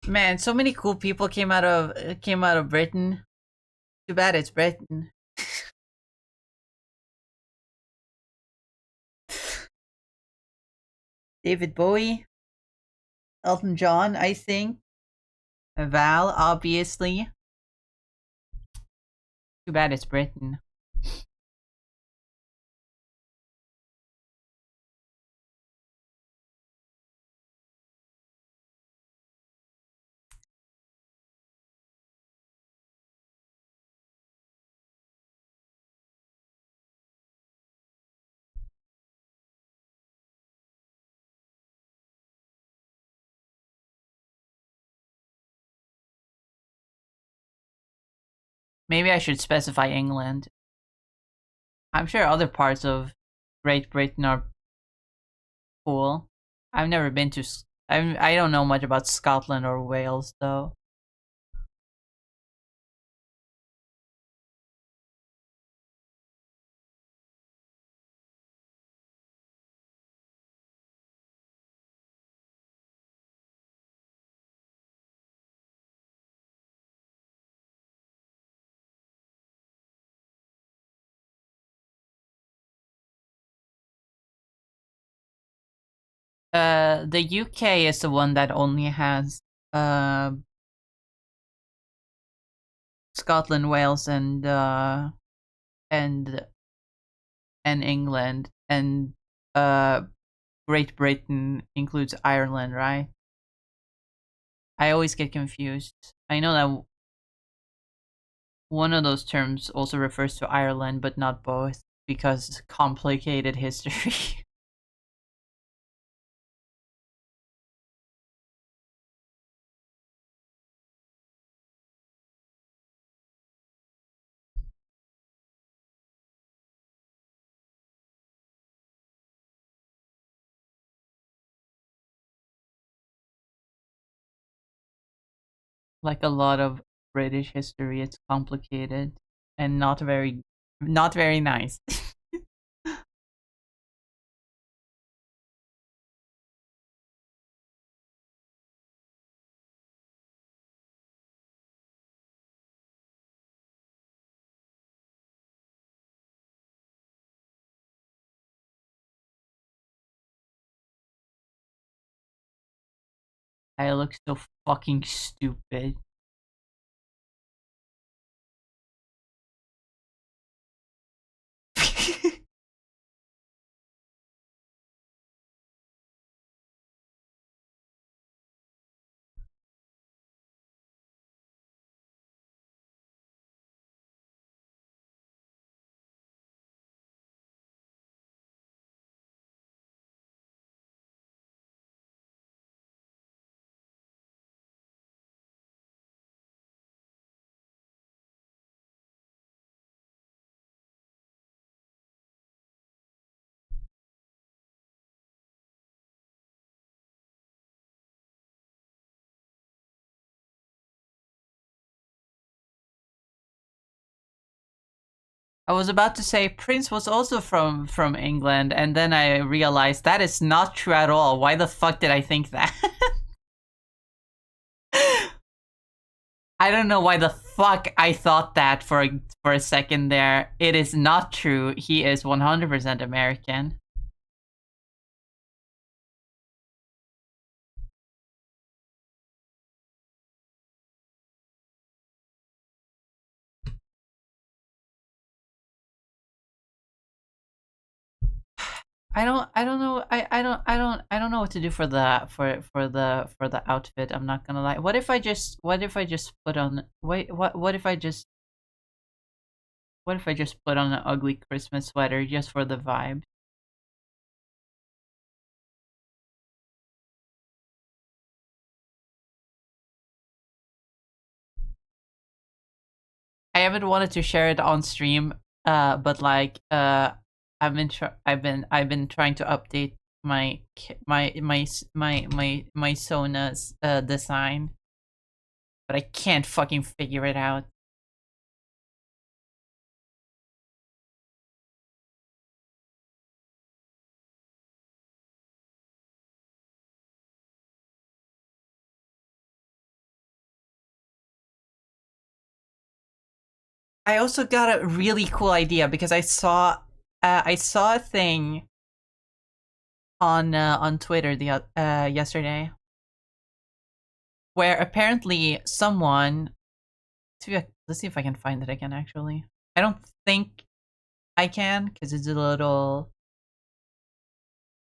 Man, so many cool people came out of Britain. Too bad it's Britain. David Bowie, Elton John, I think. Val, obviously. Too bad it's Britain. Maybe I should specify England. I'm sure other parts of Great Britain are cool. I've never been to. I don't know much about Scotland or Wales though. The UK is the one that only has uh Scotland, Wales, and and England, and uh Great Britain includes Ireland, right? I always get confused. I know that one of those terms also refers to Ireland, but not both because complicated history. Like a lot of British history, it's complicated and not very nice. I look so fucking stupid. I was about to say Prince was also from England, and then I realized that is not true at all. Why the fuck did I think that? I don't know why the fuck I thought that for a second there. It is not true. He is 100% American. I don't know what to do for the outfit. I'm not gonna lie. What if I just put on wait what if I just put on an ugly Christmas sweater just for the vibe? I haven't wanted to share it on stream, but like I've been trying to update my Sona's design, but I can't fucking figure it out. I also got a really cool idea because I saw a thing on Twitter the yesterday where apparently someone let's see if I can find it again. Actually, I don't think I can because it's a little.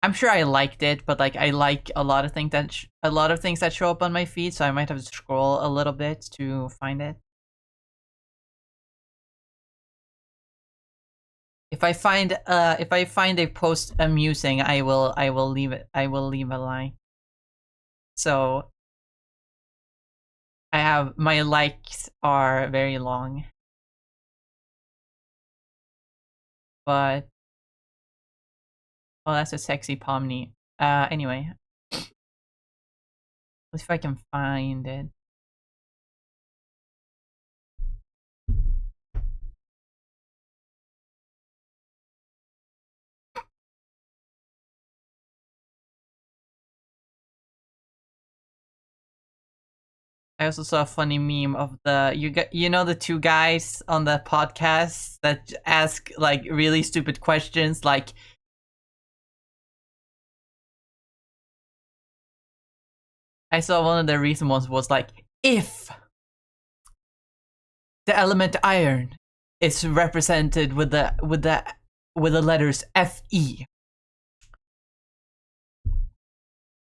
I'm sure I liked it, but like I like a lot of things that show up on my feed, so I might have to scroll a little bit to find it. If I find a post amusing, I will leave it. I will leave a like. So I have my likes are very long, but well, that's a sexy pomni. Anyway, let's see if I can find it. I also saw a funny meme of you know the two guys on the podcast that ask like really stupid questions like I saw one of the recent ones was like if the element iron is represented with the letters FE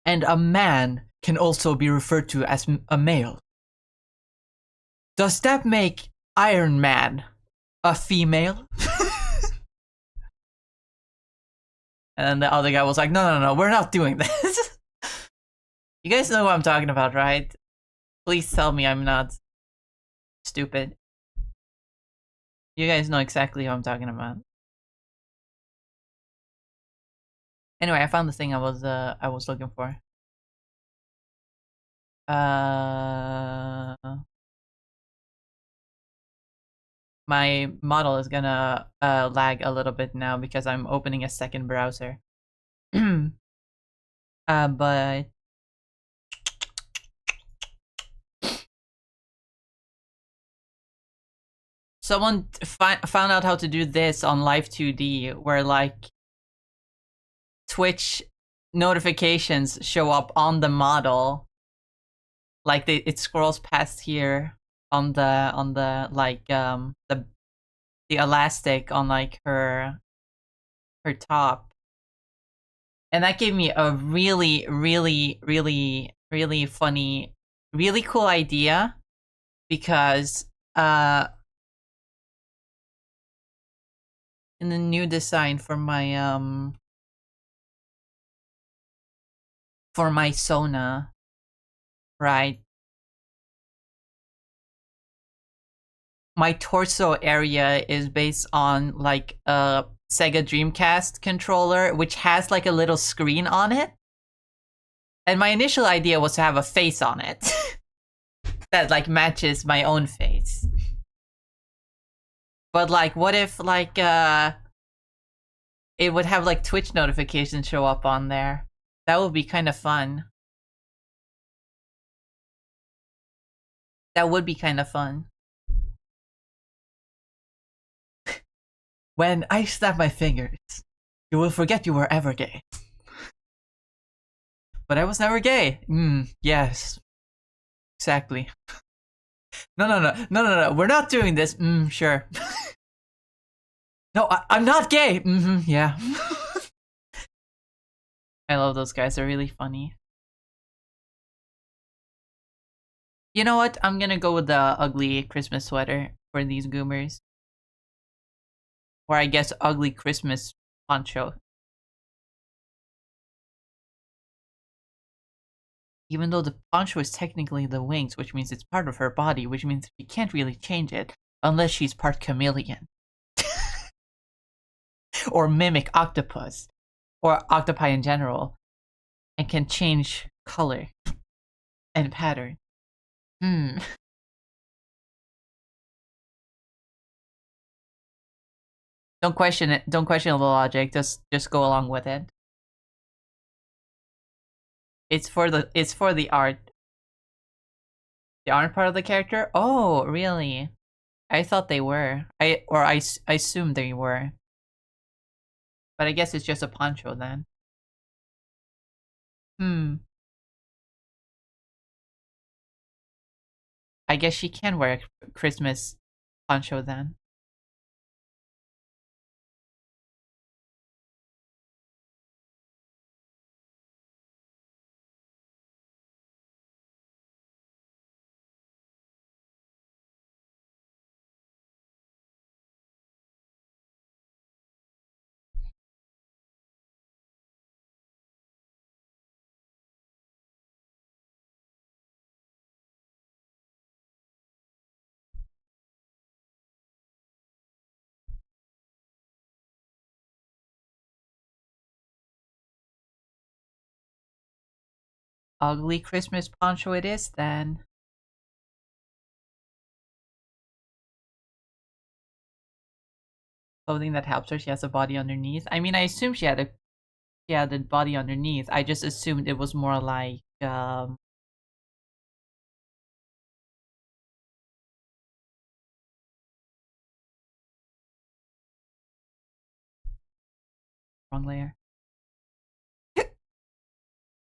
and a man can also be referred to as a male. Does that make Iron Man a female? And the other guy was like, no, we're not doing this. You guys know what I'm talking about, right? Please tell me I'm not stupid. You guys know exactly what I'm talking about. Anyway, I found the thing I was looking for. My model is gonna lag a little bit now because I'm opening a second browser. But someone found out how to do this on Live 2D, where like Twitch notifications show up on the model Like it scrolls past here on the like the elastic on like her top. And that gave me a really, really, really, really funny, really cool idea because in the new design for my Sona, right? My torso area is based on like a Sega Dreamcast controller, which has like a little screen on it. And my initial idea was to have a face on it that like matches my own face. But like, what if like it would have like Twitch notifications show up on there? That would be kind of fun. That would be kind of fun. When I snap my fingers, you will forget you were ever gay. But I was never gay. Yes. Exactly. No. We're not doing this. Sure. No, I'm not gay. Yeah. I love those guys. They're really funny. You know what? I'm gonna go with the ugly Christmas sweater for these goomers. Or I guess ugly Christmas poncho. Even though the poncho is technically the wings, which means it's part of her body, which means she can't really change it unless she's part chameleon. Or mimic octopus. Or octopi in general. And can change color and pattern. Don't question it. Don't question the logic. Just go along with it. It's for the art. They aren't part of the character? Oh, really? I thought they were. I assumed they were. But I guess it's just a poncho then. Hmm. I guess she can wear a Christmas poncho then. Ugly Christmas poncho it is then. Clothing that helps her. She has a body underneath. I mean, I assume she had the body underneath. I just assumed it was more like wrong layer.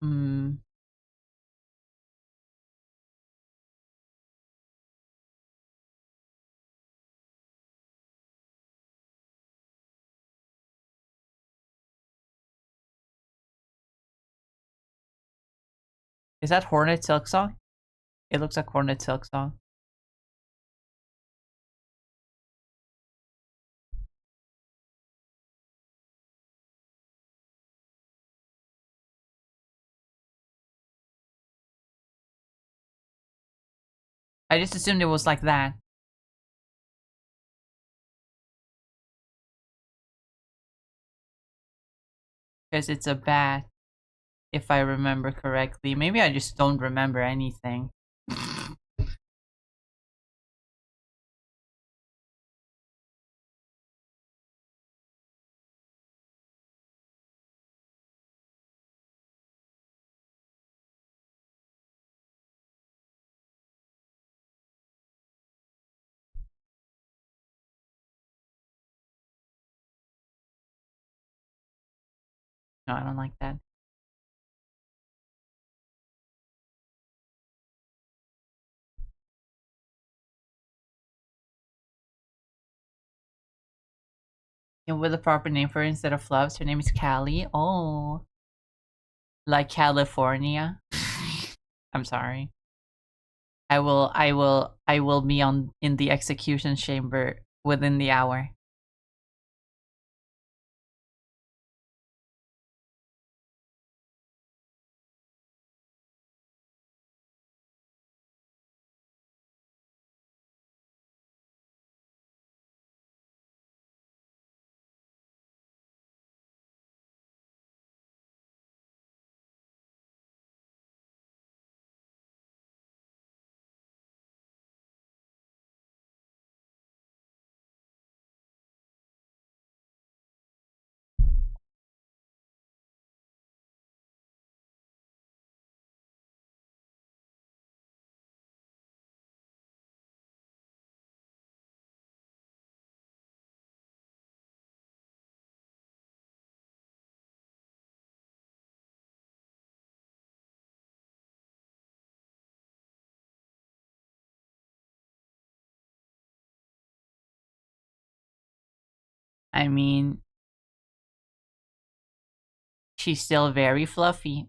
Hmm. Is that Hornet Silk Song? It looks like Hornet Silk Song. I just assumed it was like that. Because it's a bat, if I remember correctly. Maybe I just don't remember anything. No, I don't like that. And with a proper name for her instead of Fluffs. Her name is Callie. Oh, like California. I'm sorry. I will be on in the execution chamber within the hour. I mean, she's still very fluffy.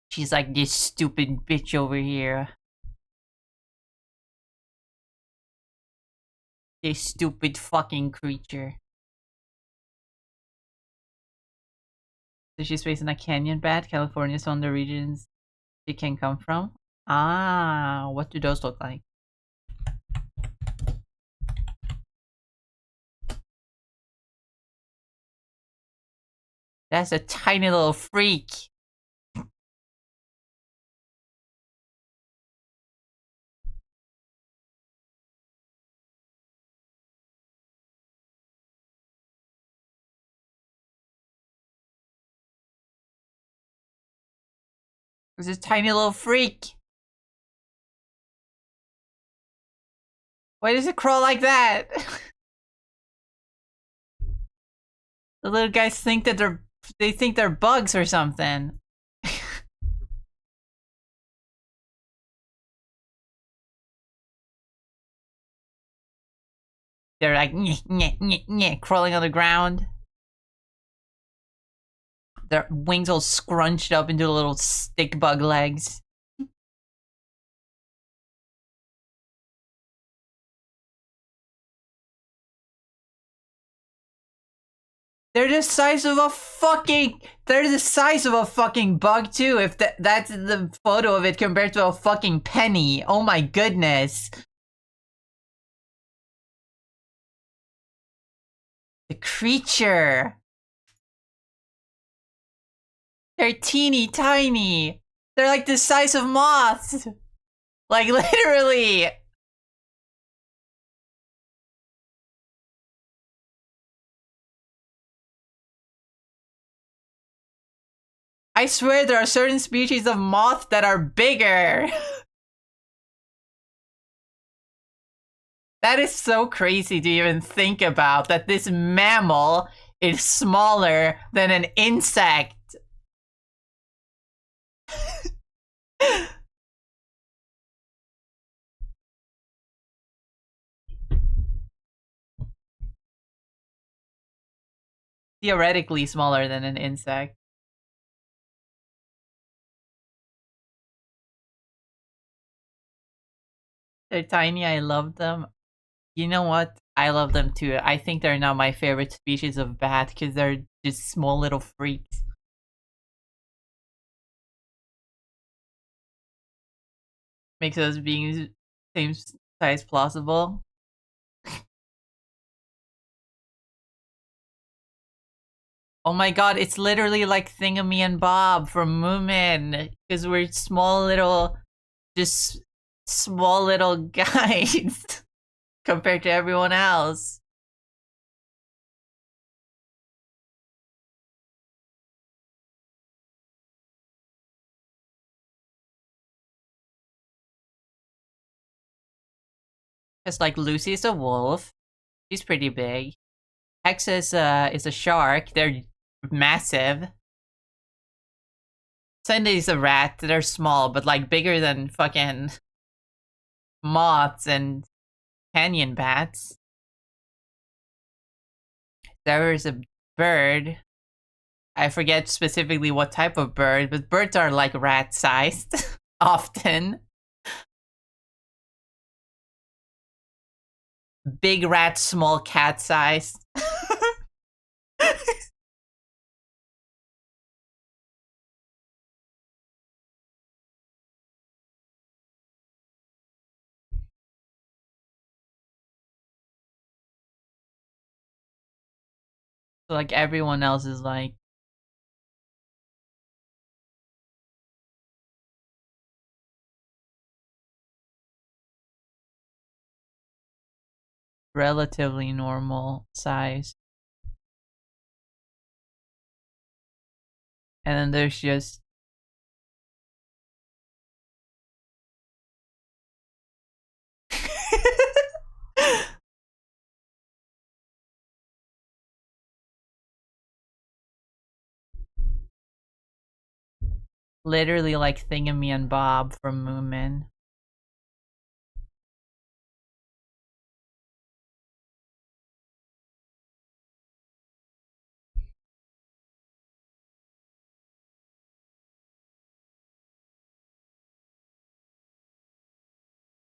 She's like this stupid bitch over here. This stupid fucking creature. So she's based in a canyon bed. California's one of the regions she can come from. Ah, what do those look like? That's a tiny little freak. It's a tiny little freak. Why does it crawl like that? The little guys think that they think they're bugs or something. They're like nyeh, nyeh, nyeh, nyeh, crawling on the ground. Their wings all scrunched up into little stick bug legs. They're the size of a fucking. They're the size of a fucking bug too. If that's the photo of it compared to a fucking penny. Oh my goodness. The creature. They're teeny tiny. They're like the size of moths. Like literally. I swear there are certain species of moth that are bigger. That is so crazy to even think about, that this mammal is smaller than an insect. theoretically smaller than an insect. They're tiny. I love them. You know what? I love them too. I think they're now my favorite species of bat because they're just small little freaks. Makes us being same size plausible. Oh my god, it's literally like Thingamy and Bob from Moomin because we're small little, just small little guys compared to everyone else. Just like Lucy's a wolf. She's pretty big. Hex is a shark. They're massive. Sunday's a rat. They're small, but like bigger than fucking moths and canyon bats. There is a bird. I forget specifically what type of bird, but birds are like rat sized often. Big rat, small cat sized. So like everyone else is like relatively normal size. And then there's just literally like Thingamy and Bob from Moomin.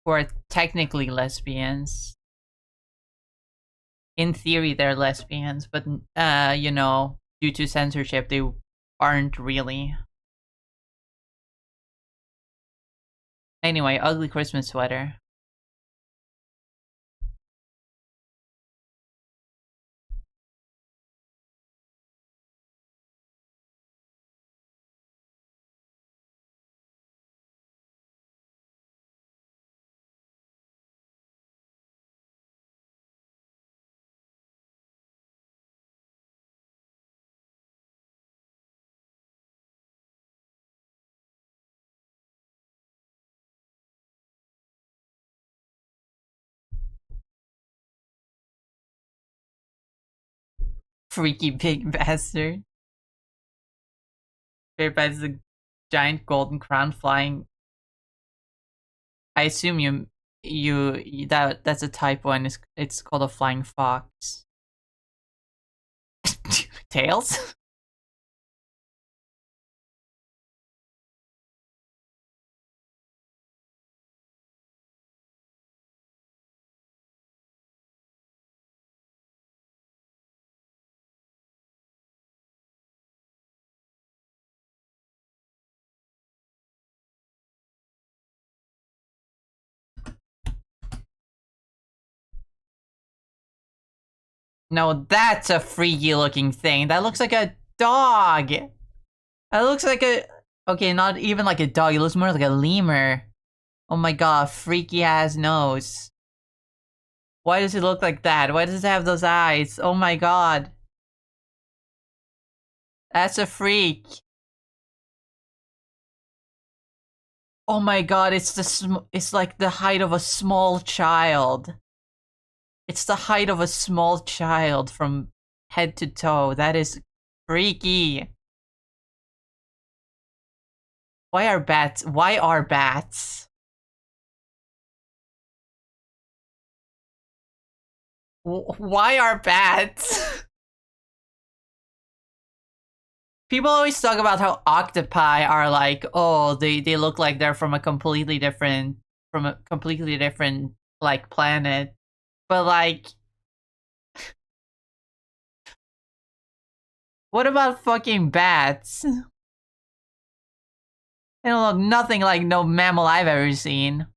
Who are technically lesbians. In theory, they're lesbians, but you know, due to censorship, they aren't really. Anyway, ugly Christmas sweater. Freaky big bastard. Favorite pet is a giant golden crown flying. I assume that's a typo and it's called a flying fox. Tails? No, that's a freaky looking thing. That looks like a dog. That looks like a, okay, not even like a dog. It looks more like a lemur. Oh my god, freaky ass nose. Why does it look like that? Why does it have those eyes? Oh my god. That's a freak. Oh my god, it's like the height of a small child. It's the height of a small child from head to toe. That is freaky. Why are bats? Why are bats? people always talk about how octopi are like, oh, they look like they're from a completely different like planet. But like, what about fucking bats? They don't look nothing like no mammal I've ever seen.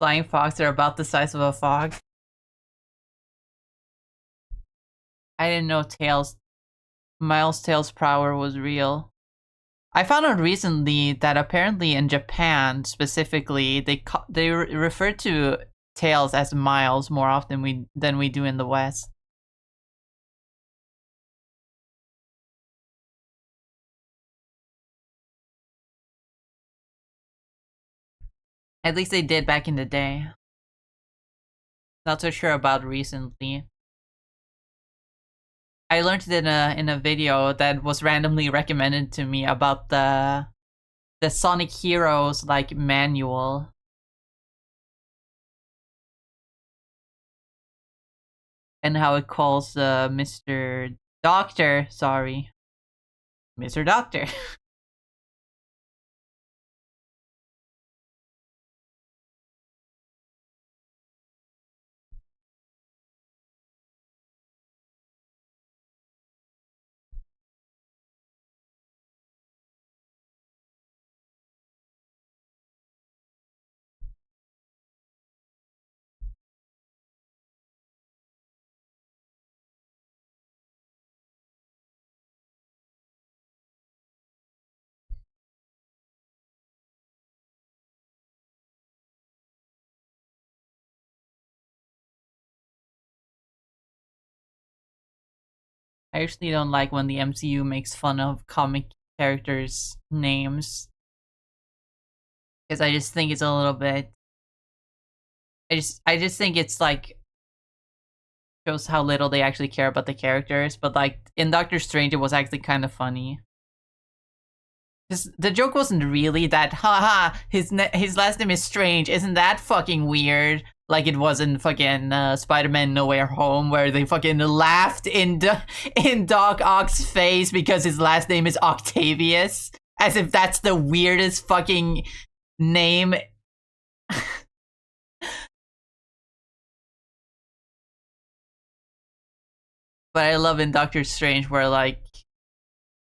Flying fox are about the size of a fog. I didn't know Miles Tails' power was real. I found out recently that apparently in Japan specifically, they refer to Tails as Miles more often than we do in the West. At least they did back in the day. Not so sure about recently. I learned it in a video that was randomly recommended to me about the Sonic Heroes like manual. And how it calls Mr. Doctor, sorry. Mr. Doctor. I usually don't like when the MCU makes fun of comic characters' names. Because I just think it's a little bit I just think it's like shows how little they actually care about the characters, but like in Doctor Strange it was actually kind of funny. Because the joke wasn't really that, haha, his last name is Strange, isn't that fucking weird? Like it was in fucking Spider-Man No Way Home, where they fucking laughed in Doc Ock's face because his last name is Octavius, as if that's the weirdest fucking name. But I love in Doctor Strange where like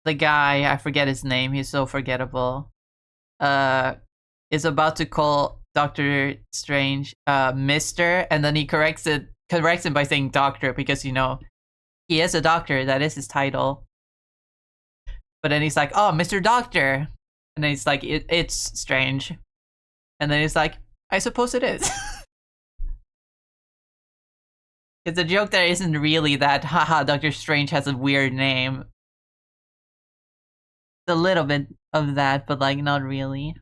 the guy, I forget his name, he's so forgettable, is about to call Doctor Strange Mr. and then he corrects him by saying Doctor because you know he is a doctor, that is his title. But then he's like, oh, Mr. Doctor. And then he's like, it's strange. And then he's like, I suppose it is. It's a joke that isn't really that, haha, Doctor Strange has a weird name. A little bit of that, but like not really.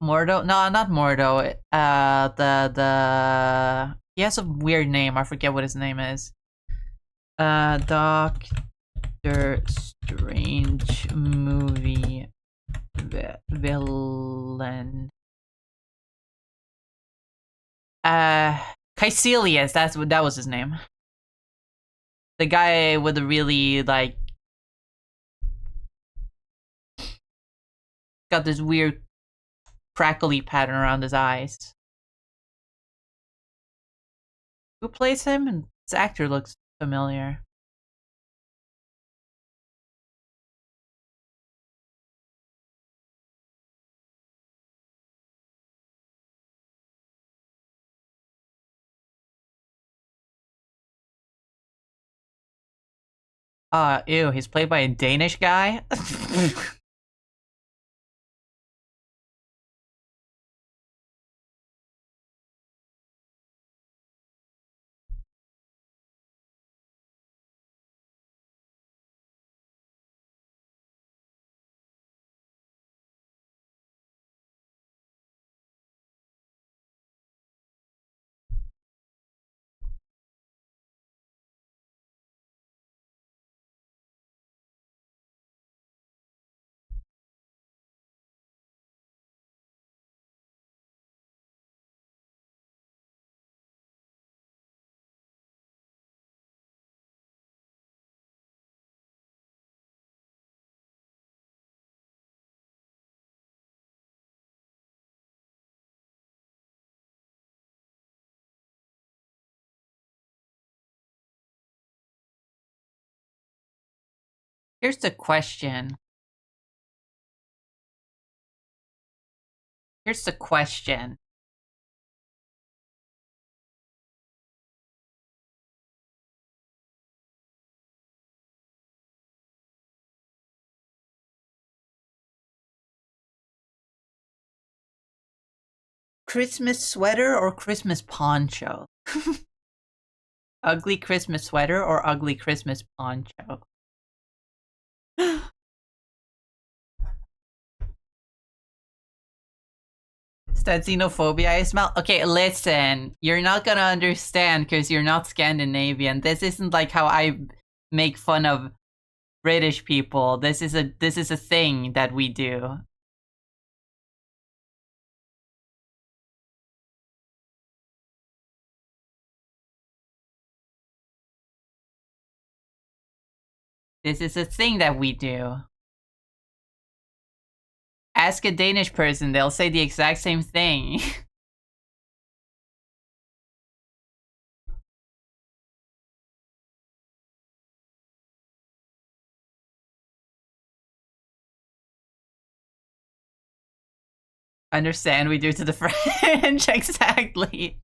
Mordo? No, not Mordo. The he has a weird name. I forget what his name is. Doctor Strange movie villain. Caecilius. That was his name. The guy with the really like got this weird crackly pattern around his eyes. Who plays him? And this actor looks familiar. Ew, he's played by a Danish guy? Here's the question. Here's the question. Christmas sweater or Christmas poncho? Ugly Christmas sweater or ugly Christmas poncho? Is that xenophobia I smell? Okay, listen. You're not gonna understand because you're not Scandinavian. This isn't like how I make fun of British people. This is a thing that we do. This is a thing that we do. Ask a Danish person, they'll say the exact same thing. Understand we do to the French, exactly.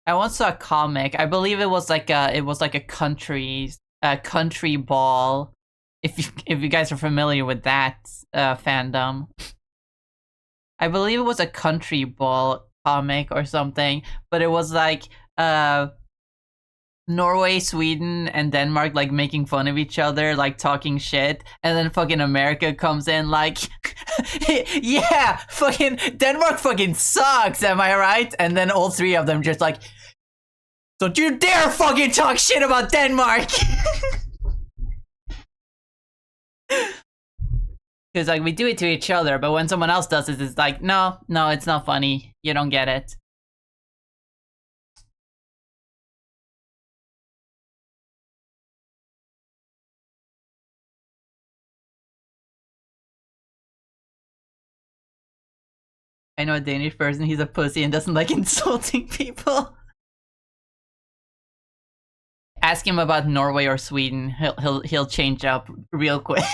I once saw a comic. I believe it was like a country ball. If you guys are familiar with that fandom, I believe it was a country ball comic or something. But it was like uh Norway, Sweden, and Denmark like making fun of each other, like talking shit, and then fucking America comes in like, yeah, fucking Denmark fucking sucks, am I right? And then all three of them just like, don't you dare fucking talk shit about Denmark! Because like we do it to each other, but when someone else does it, it's like, no, no, it's not funny. You don't get it. I know a Danish person, he's a pussy and doesn't like insulting people. Ask him about Norway or Sweden. He'll change up real quick.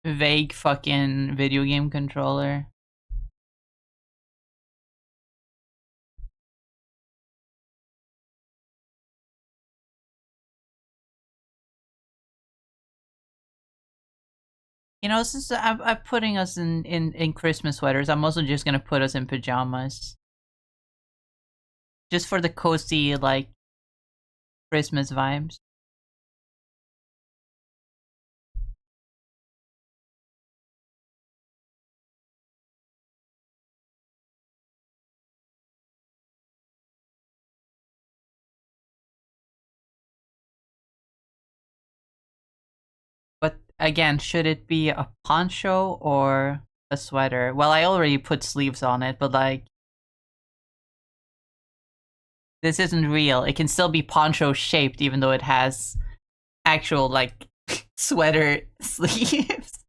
Vague fucking video game controller. Since I'm putting us in Christmas sweaters, I'm also just gonna put us in pajamas. Just for the cozy, like, Christmas vibes. But again, should it be a poncho or a sweater? Well, I already put sleeves on it, but like, this isn't real. It can still be poncho shaped, even though it has actual, like, sweater sleeves.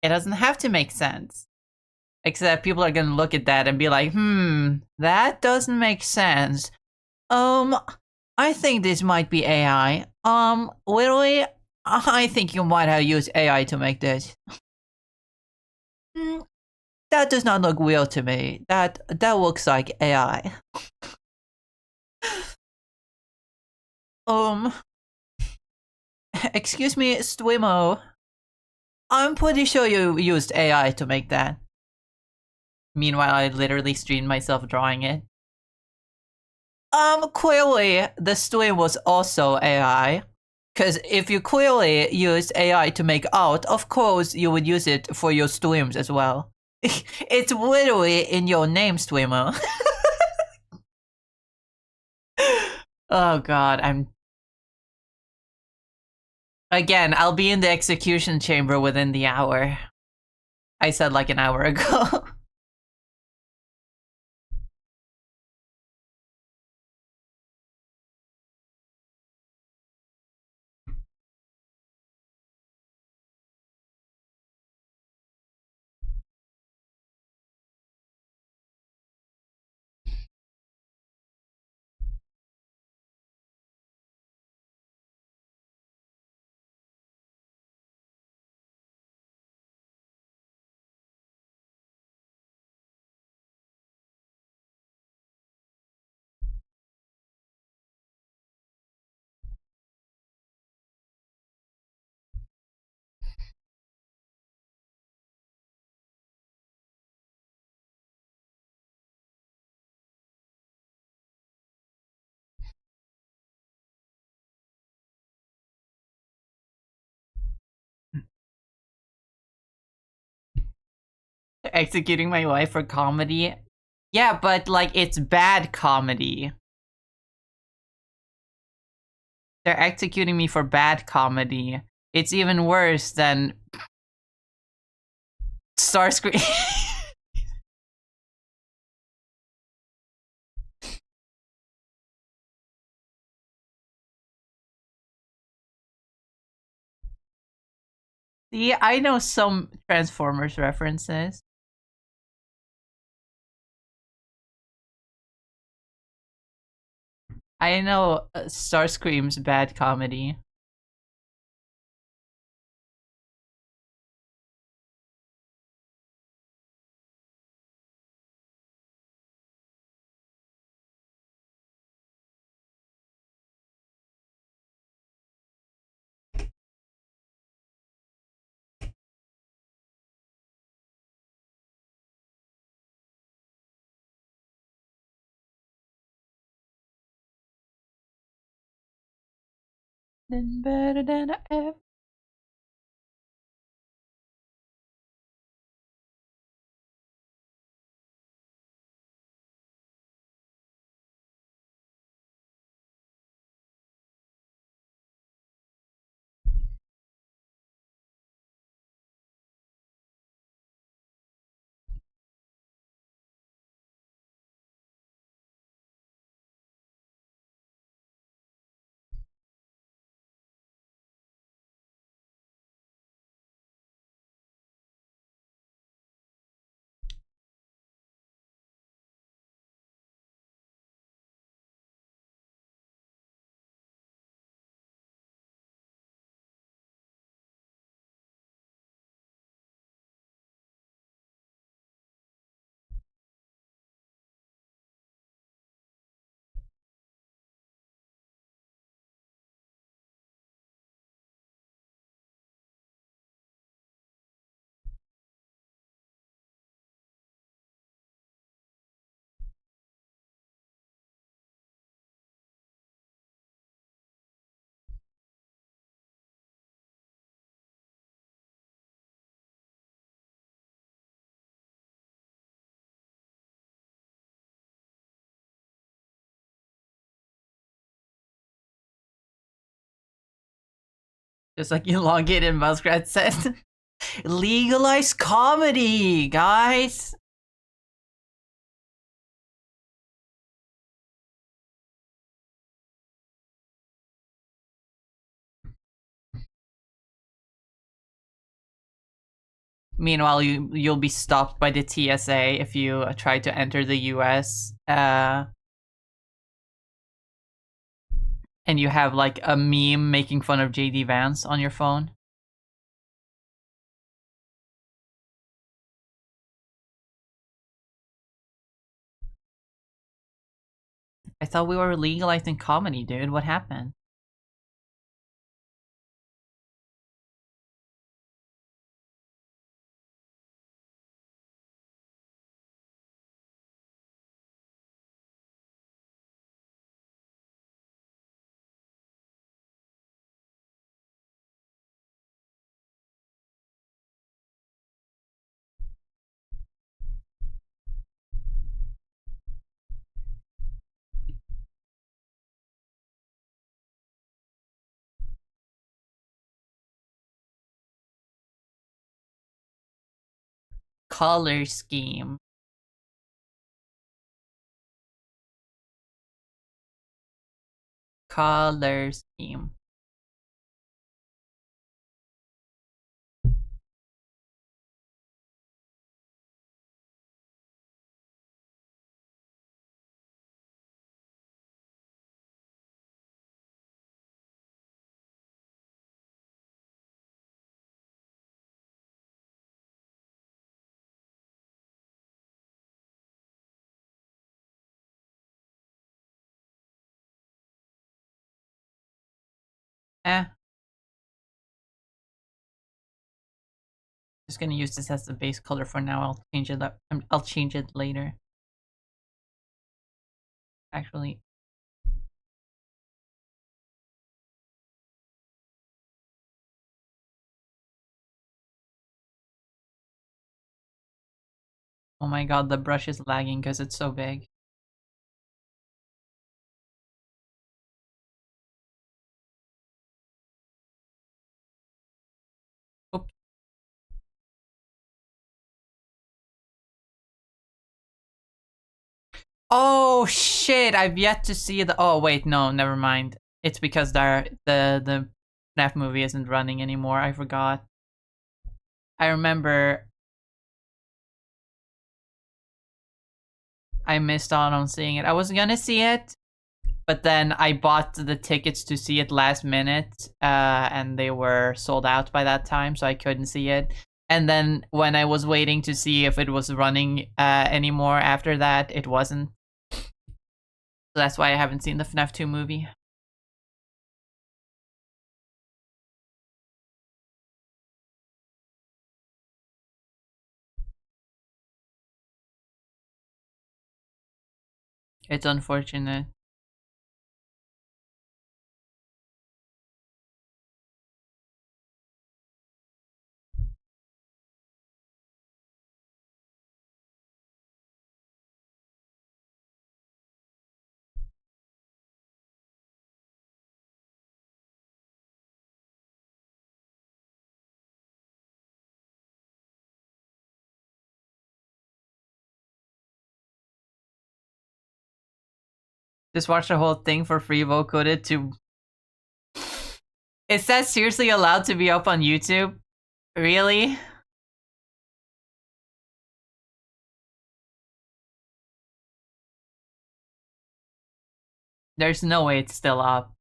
It doesn't have to make sense. Except people are gonna look at that and be like, that doesn't make sense. Um, I think this might be AI. Literally, I think you might have used AI to make this. Hmm, that does not look real to me. That looks like AI. Um, excuse me, Swimo. I'm pretty sure you used AI to make that. Meanwhile, I literally streamed myself drawing it. Clearly, the stream was also AI. Because if you clearly used AI to make art, of course you would use it for your streams as well. It's literally in your name, streamer. Oh god, Again, I'll be in the execution chamber within the hour. I said like an hour ago. Executing my wife for comedy. Yeah, but like it's bad comedy. They're executing me for bad comedy. It's even worse than Starscream. See, I know some Transformers references. I know Starscream's bad comedy. Better than I ever. Just like elongated muskrat said. Legalize comedy, guys. Meanwhile, you'll be stopped by the TSA if you try to enter the US. And you have like a meme making fun of JD Vance on your phone. I thought we were legalizing comedy, dude. What happened? Color scheme. Color scheme. Eh. Just gonna use this as the base color for now. I'll change it up. I'll change it later. Actually, oh my god, the brush is lagging because it's so big. Oops. Oh shit! I've yet to see the. Oh wait, no, never mind. It's because the FNAF movie isn't running anymore. I forgot. I remember I missed out on seeing it. I was gonna see it, but then I bought the tickets to see it last minute, and they were sold out by that time, so I couldn't see it. And then when I was waiting to see if it was running anymore after that, it wasn't. So that's why I haven't seen the FNAF 2 movie. It's unfortunate. Just watch the whole thing for free, vote coded to. Is that seriously allowed to be up on YouTube? Really? There's no way it's still up.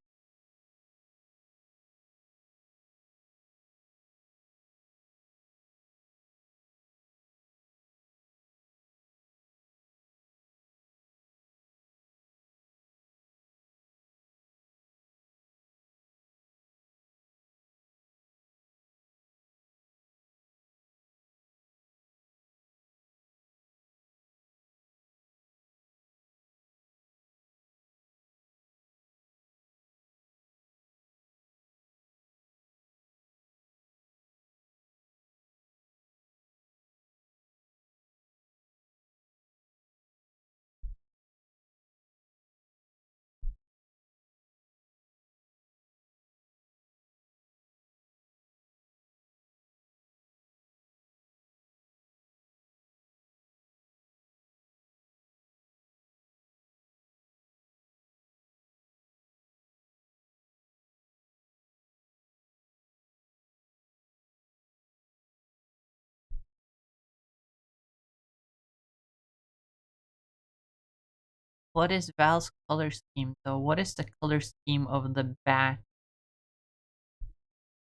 What is Val's color scheme though? What is the color scheme of the bat?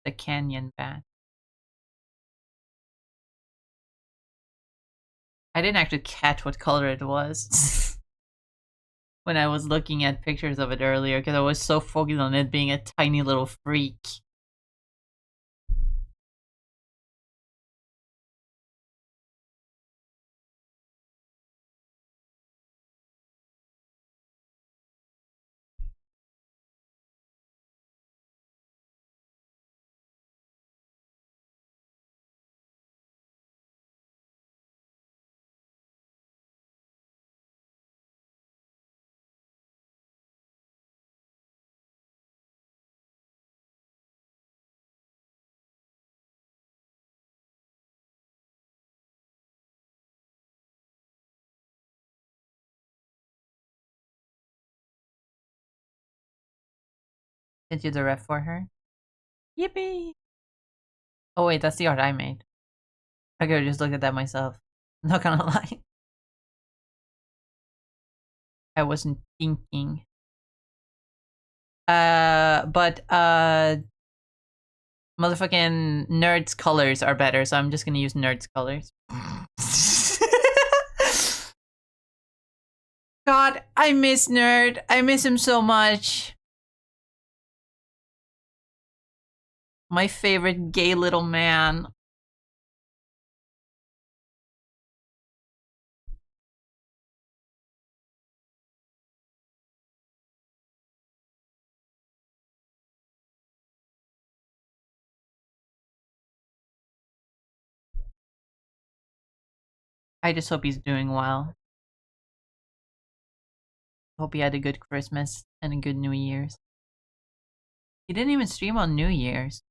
The canyon bat. I didn't actually catch what color it was when I was looking at pictures of it earlier because I was so focused on it being a tiny little freak. Did you do the ref for her? Yippee! Oh wait, that's the art I made. I could have just looked at that myself. Not gonna lie. I wasn't thinking. But motherfucking Nerd's colors are better, so I'm just gonna use Nerd's colors. God, I miss Nerd. I miss him so much. My favorite gay little man. I just hope he's doing well. Hope he had a good Christmas and a good New Year's. He didn't even stream on New Year's.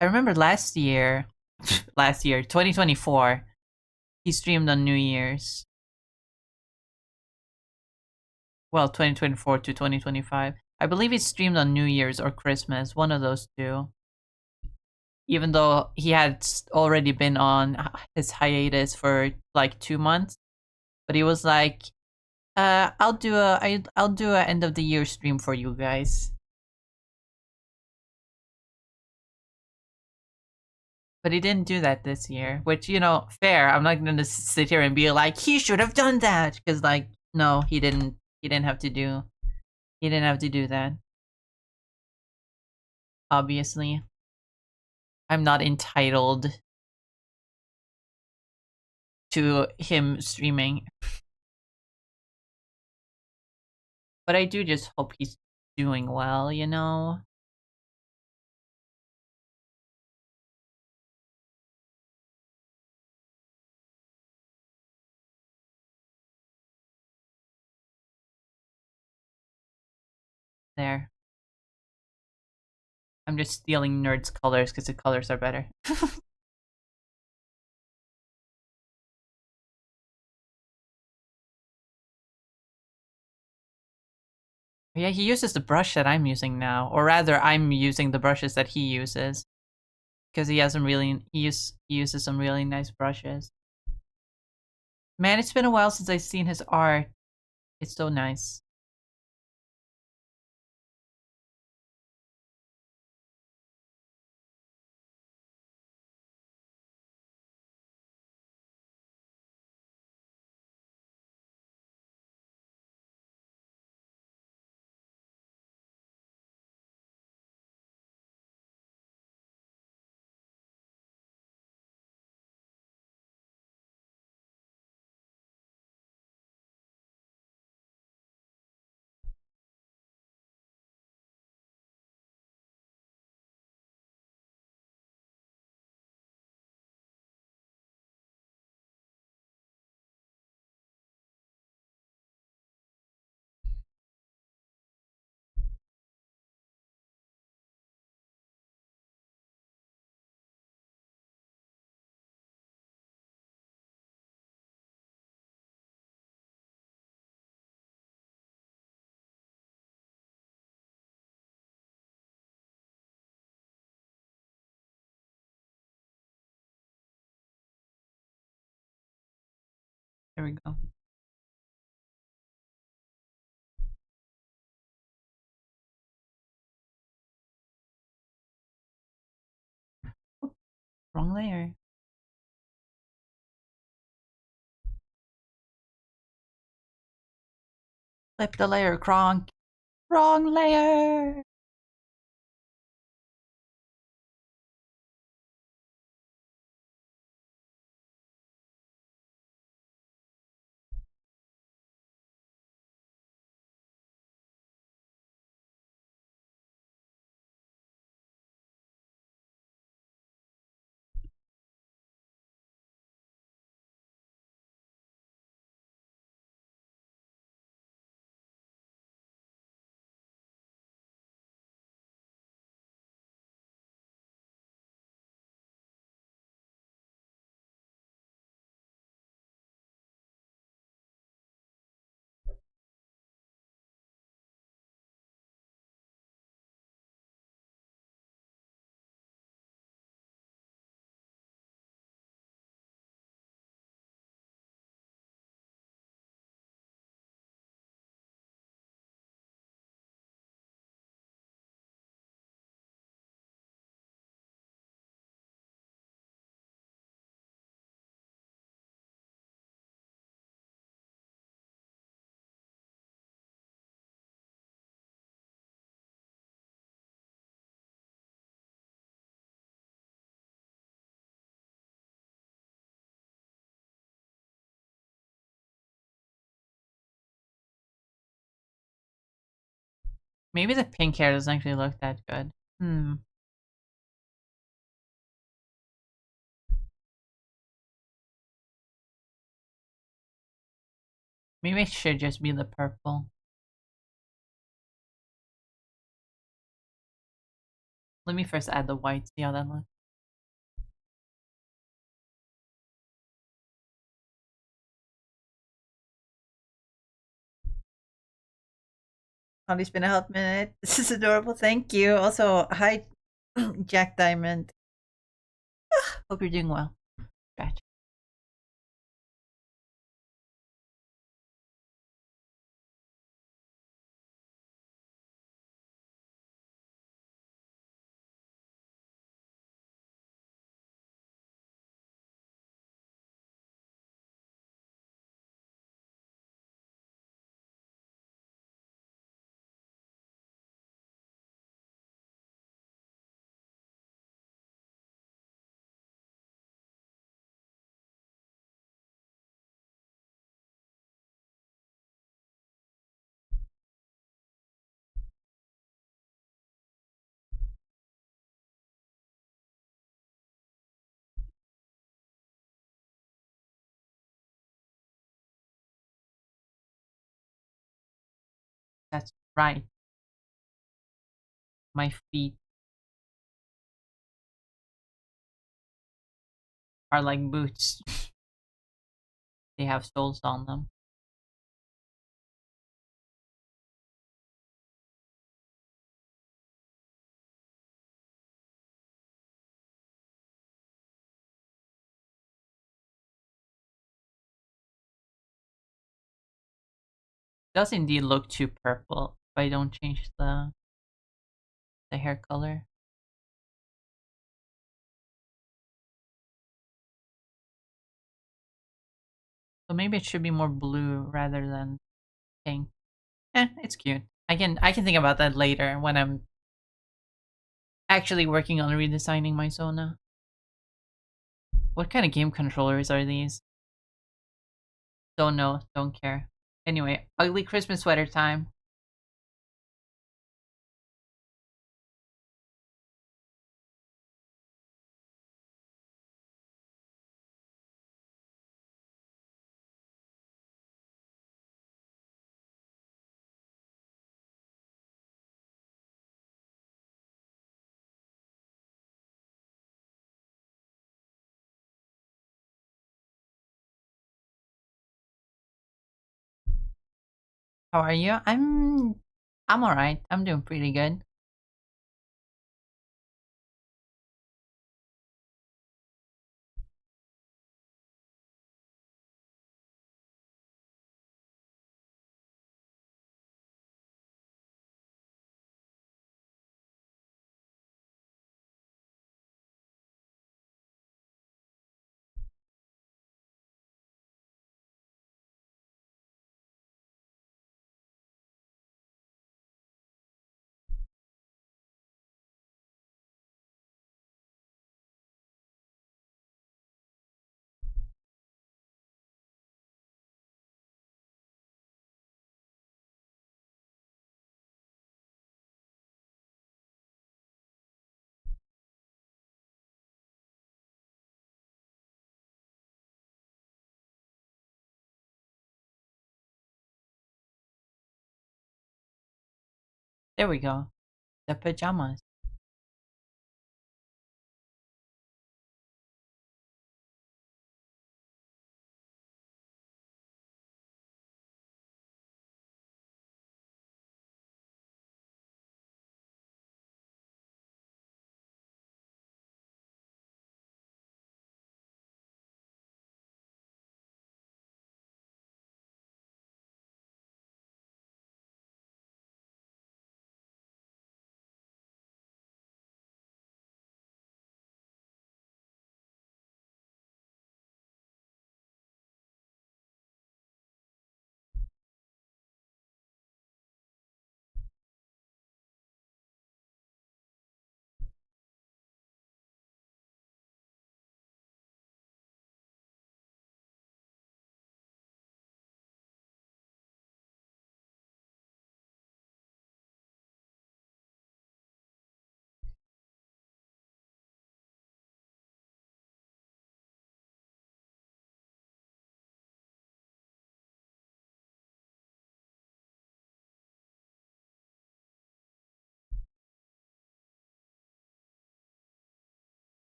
I remember last year, 2024, he streamed on New Year's. Well, 2024 to 2025. I believe he streamed on New Year's or Christmas, one of those two. Even though he had already been on his hiatus for like 2 months, but he was like, I'll do a end of the year stream for you guys." But he didn't do that this year, which, fair. I'm not gonna sit here and be like, he should have done that, because like, no, he didn't. He didn't have to do. He didn't have to do that. Obviously, I'm not entitled to him streaming, but I do just hope he's doing well. There. I'm just stealing Nerd's colors because the colors are better. Yeah, he uses the brush that I'm using now, or rather, I'm using the brushes that he uses because he uses some really nice brushes. Man, it's been a while since I've seen his art. It's so nice. There we go. Wrong layer. Flip the layer, Kronk. Wrong layer. Maybe the pink hair doesn't actually look that good. Hmm. Maybe it should just be the purple. Let me first add the white, see how that looks. Holly's been a hot minute. This is adorable. Thank you. Also, hi, Jack Diamond. Hope you're doing well. Scratch. That's right. My feet are like boots. They have soles on them. Does indeed look too purple if I don't change the hair color. So maybe it should be more blue rather than pink. It's cute. I can think about that later when I'm actually working on redesigning my Sona. What kind of game controllers are these? Don't know, don't care. Anyway, ugly Christmas sweater time. How are you? I'm alright. I'm doing pretty good. There we go. The pajamas.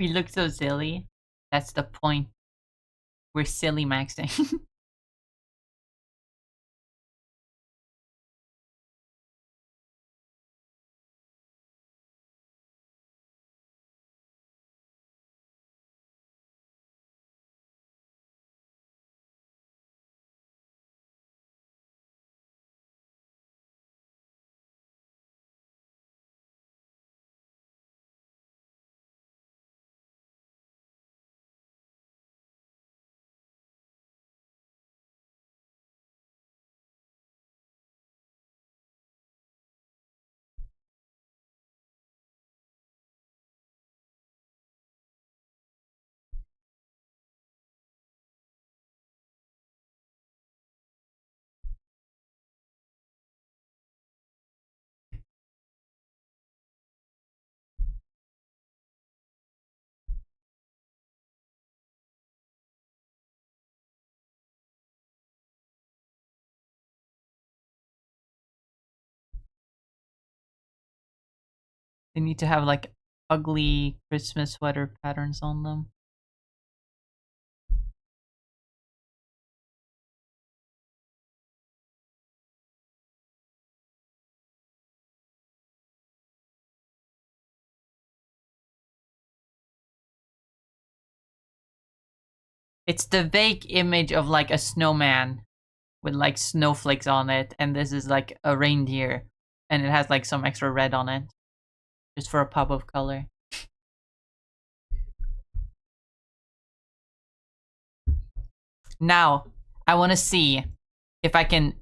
We look so silly. That's the point. We're silly maxing. They need to have like ugly Christmas sweater patterns on them. It's the vague image of like a snowman with like snowflakes on it, and this is like a reindeer, and it has like some extra red on it, just for a pop of color. Now, I want to see if I can.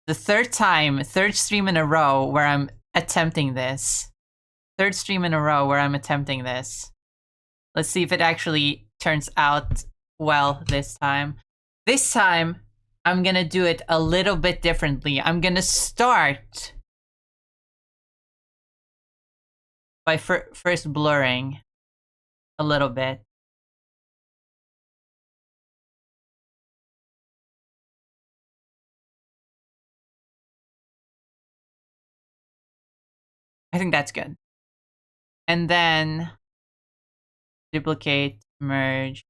The third stream in a row where I'm attempting this. Third stream in a row where I'm attempting this. Let's see if it actually turns out well this time. This time, I'm gonna do it a little bit differently. I'm gonna start by first blurring a little bit. I think that's good. And then duplicate, merge,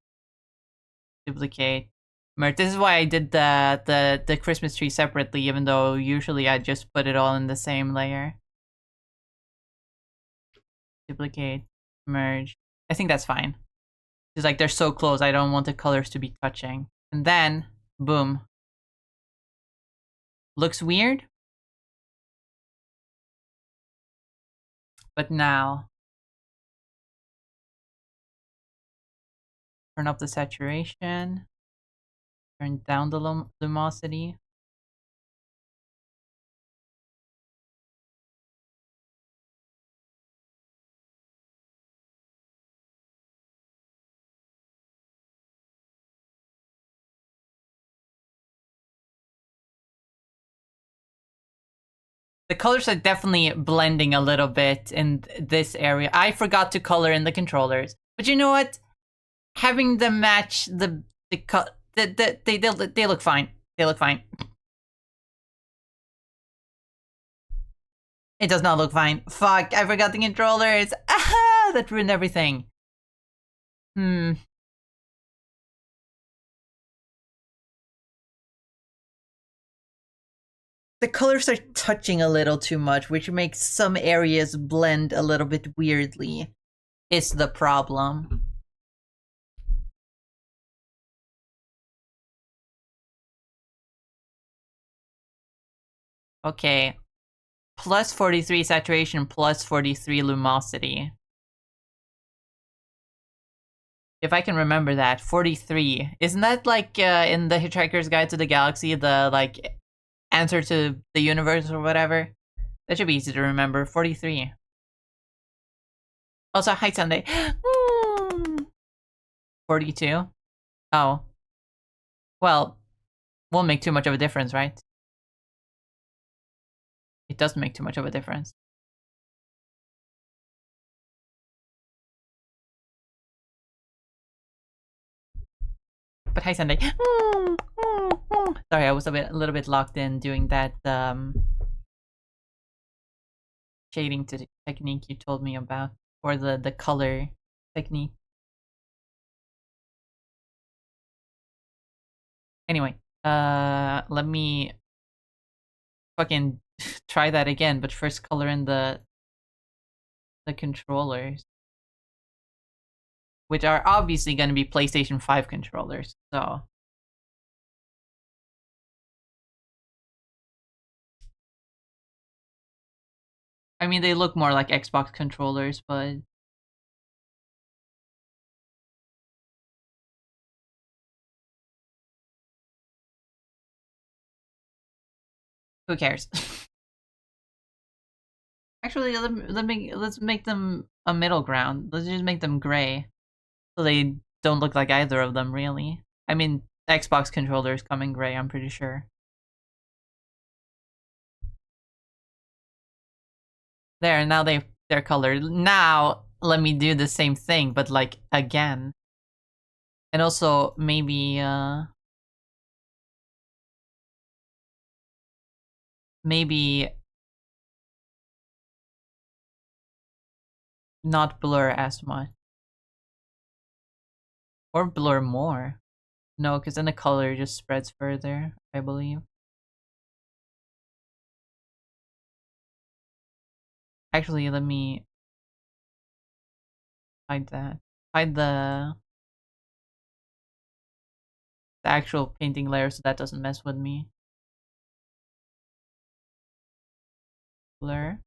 duplicate, merge. This is why I did the Christmas tree separately, even though usually I just put it all in the same layer. Duplicate, merge. I think that's fine. It's like they're so close, I don't want the colors to be touching. And then, boom. Looks weird. But now, Turn up the saturation. Turn down the luminosity. The colors are definitely blending a little bit in this area. I forgot to color in the controllers. But you know what? Having them match they look fine. They look fine. It does not look fine. Fuck, I forgot the controllers. Ah, that ruined everything. The colors are touching a little too much, which makes some areas blend a little bit weirdly. Is the problem. Okay. Plus 43 saturation, plus 43 luminosity. If I can remember that, 43. Isn't that like in the Hitchhiker's Guide to the Galaxy, the like answer to the universe or whatever? That should be easy to remember. 43. Also, hi Sunday. 42? Oh. Well, won't make too much of a difference, right? It doesn't make too much of a difference. But hi Sunday. Sorry, I was a little bit locked in doing that shading technique you told me about, or the color technique. Anyway, let me fucking try that again, but first color in the controllers, which are obviously going to be PlayStation 5 controllers. So I mean, they look more like Xbox controllers, but who cares? Actually, let's make them a middle ground. Let's just make them gray, so they don't look like either of them, really. I mean, Xbox controllers come in gray, I'm pretty sure. There, now they're colored. Now, let me do the same thing, but like, again. And also, maybe, maybe not blur as much. Or blur more. No, because then the color just spreads further, I believe. Actually, let me hide that. Hide the actual painting layer so that doesn't mess with me. Blur.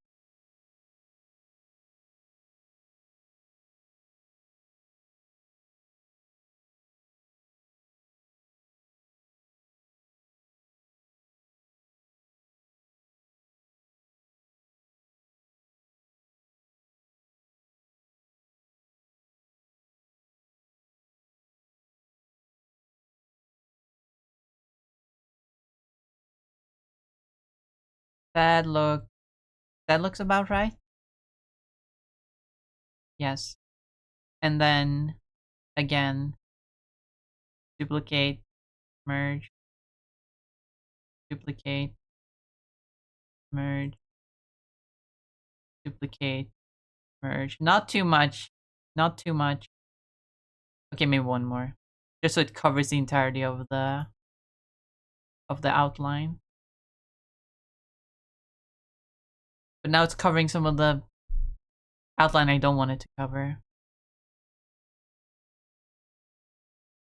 That looks about right. Yes. And then again, duplicate, merge, duplicate, merge, duplicate, merge. Not too much. Not too much. Okay, maybe one more. Just so it covers the entirety of the outline. But now it's covering some of the outline I don't want it to cover.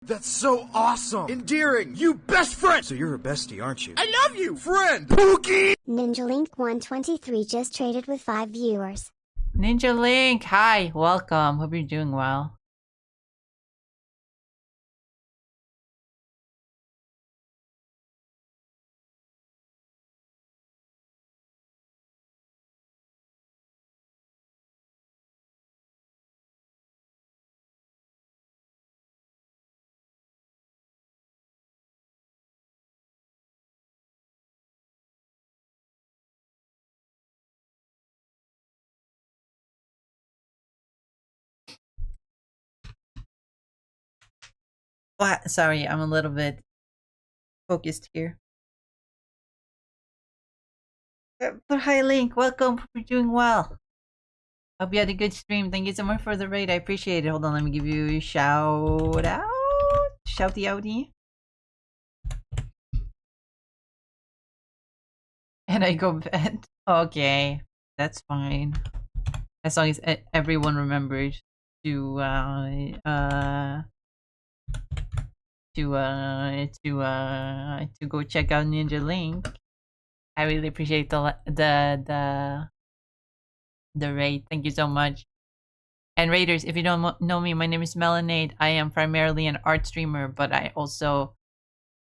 That's so awesome! Endearing! You best friend! So you're her bestie, aren't you? I love you! Friend! Pookie! Ninja Link 123 just traded with 5 viewers. Ninja Link, hi, welcome. Hope you're doing well. What? Sorry, I'm a little bit focused here. But hi, Link. Welcome. Hope you're doing well. Hope you had a good stream. Thank you so much for the raid. I appreciate it. Hold on, let me give you a shout out. Shouty outy. And I go bed. Okay, that's fine. As long as everyone remembers to to go check out Ninja Link. I really appreciate the raid. Thank you so much. And raiders, if you don't know me, my name is Melanade. I am primarily an art streamer, but I also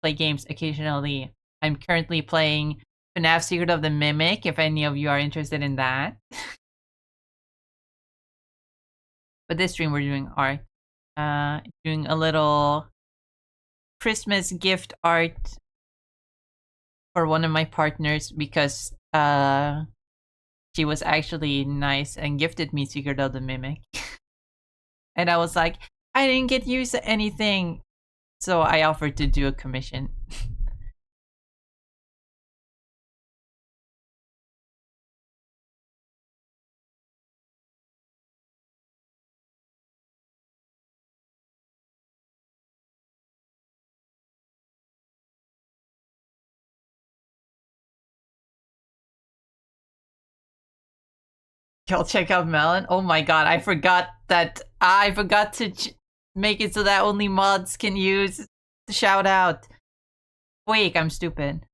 play games occasionally. I'm currently playing FNAF Secret of the Mimic, if any of you are interested in that. But this stream we're doing art. Doing a little Christmas gift art for one of my partners because she was actually nice and gifted me Secret of the Mimic. And I was like, I didn't get used to anything. So I offered to do a commission. Y'all check out Melon. Oh my god, I forgot to make it so that only mods can use the shout out. Wait, I'm stupid.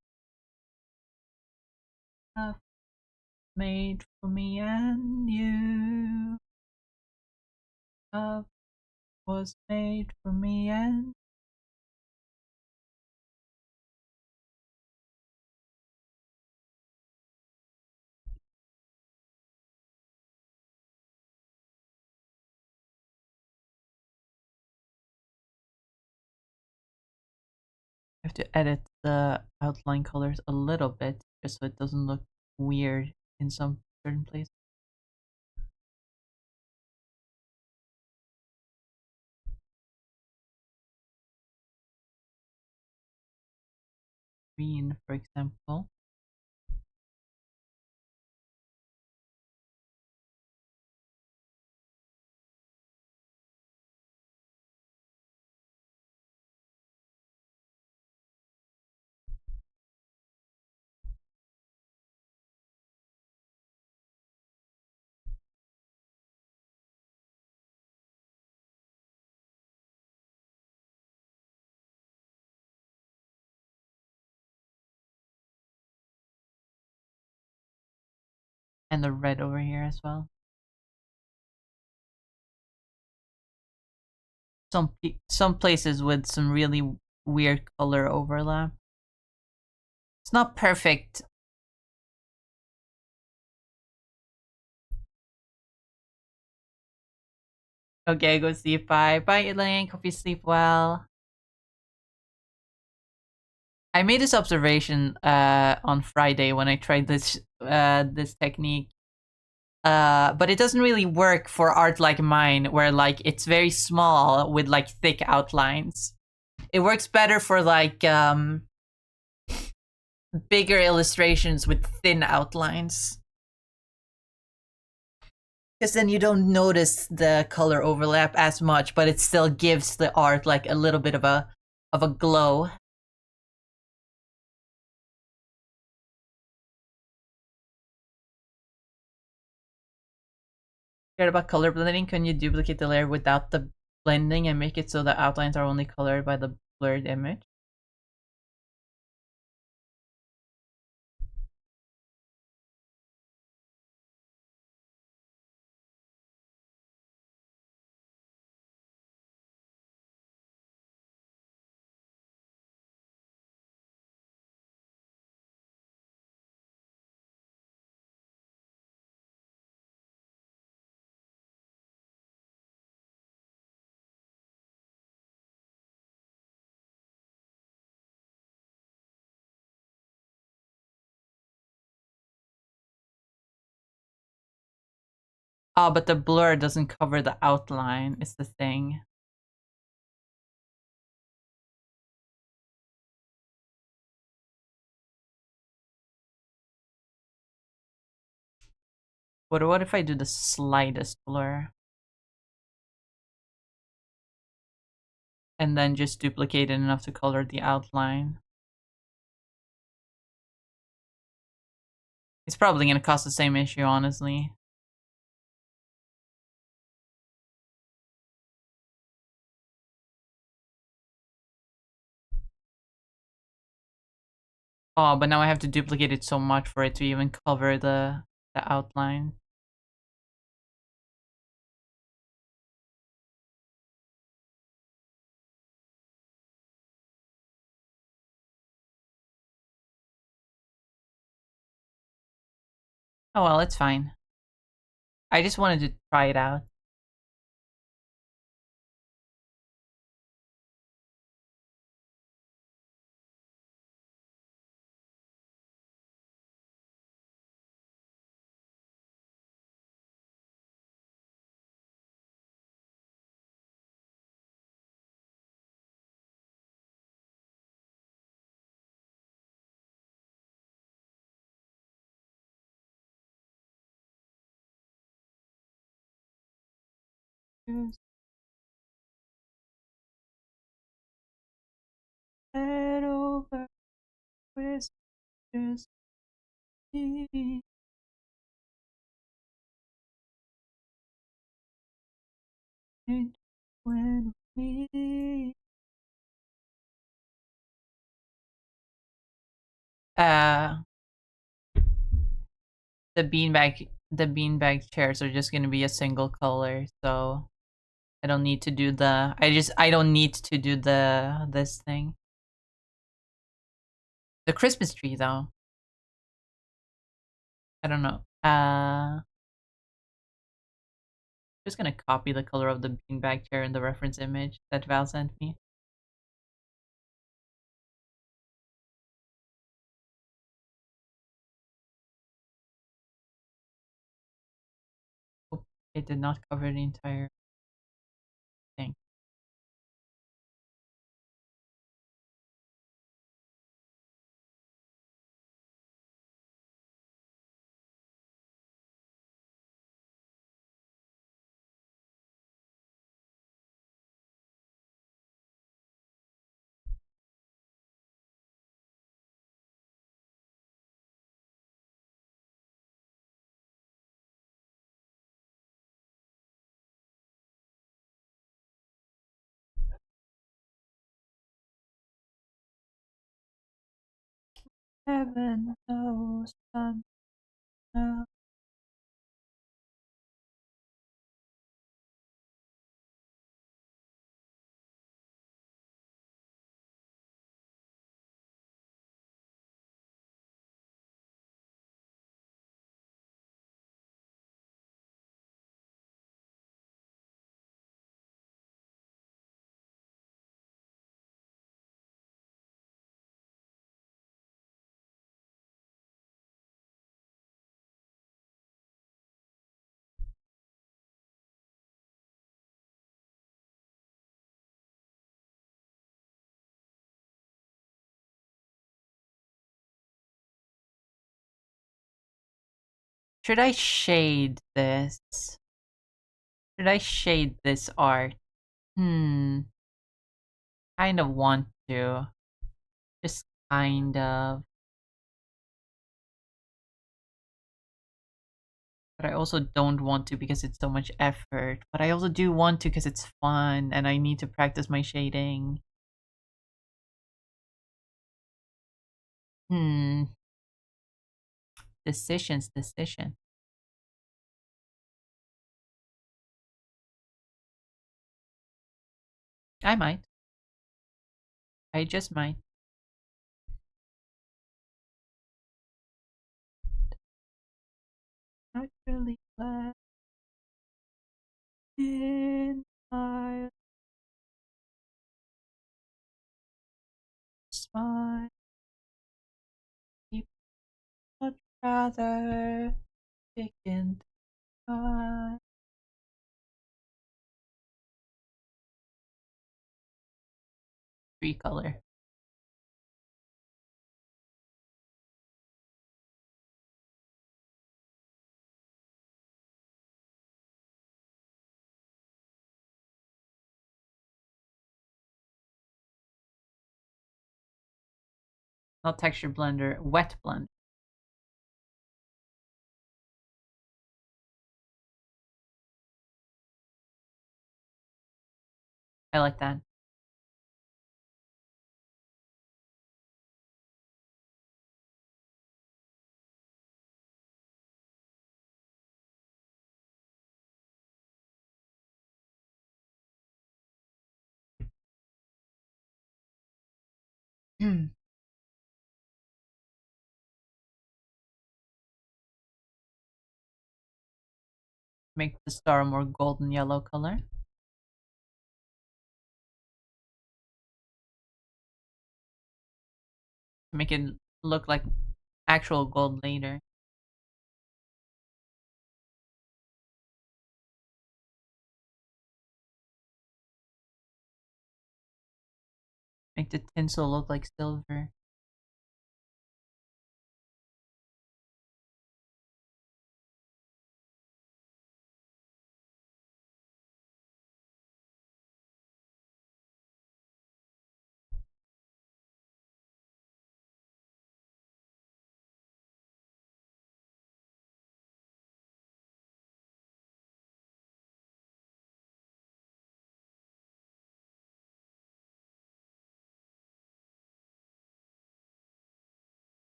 Made for me and you. Love was made for me and I have to edit the outline colors a little bit just so it doesn't look weird in some certain places. Green, for example. And the red over here as well. Some places with some really weird color overlap. It's not perfect. Okay, go sleep. Bye. Bye, Link. Hope you sleep well. I made this observation on Friday when I tried this technique. But it doesn't really work for art like mine, where like it's very small with like thick outlines. It works better for like bigger illustrations with thin outlines. Because then you don't notice the color overlap as much, but it still gives the art like a little bit of a glow. Cared about color blending? Can you duplicate the layer without the blending and make it so the outlines are only colored by the blurred image? Oh, but the blur doesn't cover the outline, is the thing. What if I do the slightest blur? And then just duplicate it enough to color the outline. It's probably gonna cause the same issue, honestly. Oh, but now I have to duplicate it so much for it to even cover the outline. Oh well, it's fine. I just wanted to try it out. Just head over whispers deep. When we uh the beanbag chairs are just gonna be a single color, so I don't need to do the I don't need to do this thing. The Christmas tree though. I don't know. Just gonna copy the color of the beanbag chair in the reference image that Val sent me. Oh, it did not cover the entire thing. Heaven knows I'm now. Should I shade this? Should I shade this art? Kind of want to. Just kind of. But I also don't want to because it's so much effort. But I also do want to because it's fun and I need to practice my shading. Hmm. Decision. I might. I just might. Not really glad in my spine. I'd rather pick in time. Tree color. Not texture blender, wet blender. I like that. Make the star a more golden yellow color. Make it look like actual gold later. Make the tinsel look like silver.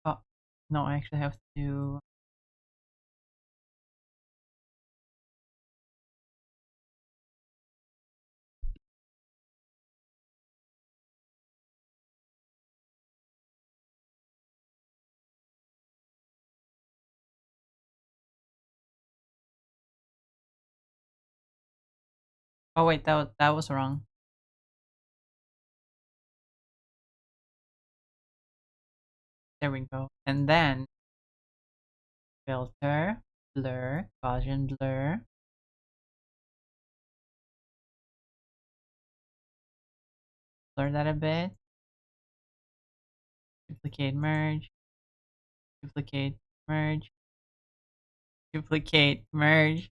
Oh, no, I actually have to. Oh wait, that was wrong. There we go. And then filter, blur, Gaussian blur. Blur that a bit. Duplicate, merge. Duplicate, merge. Duplicate, merge.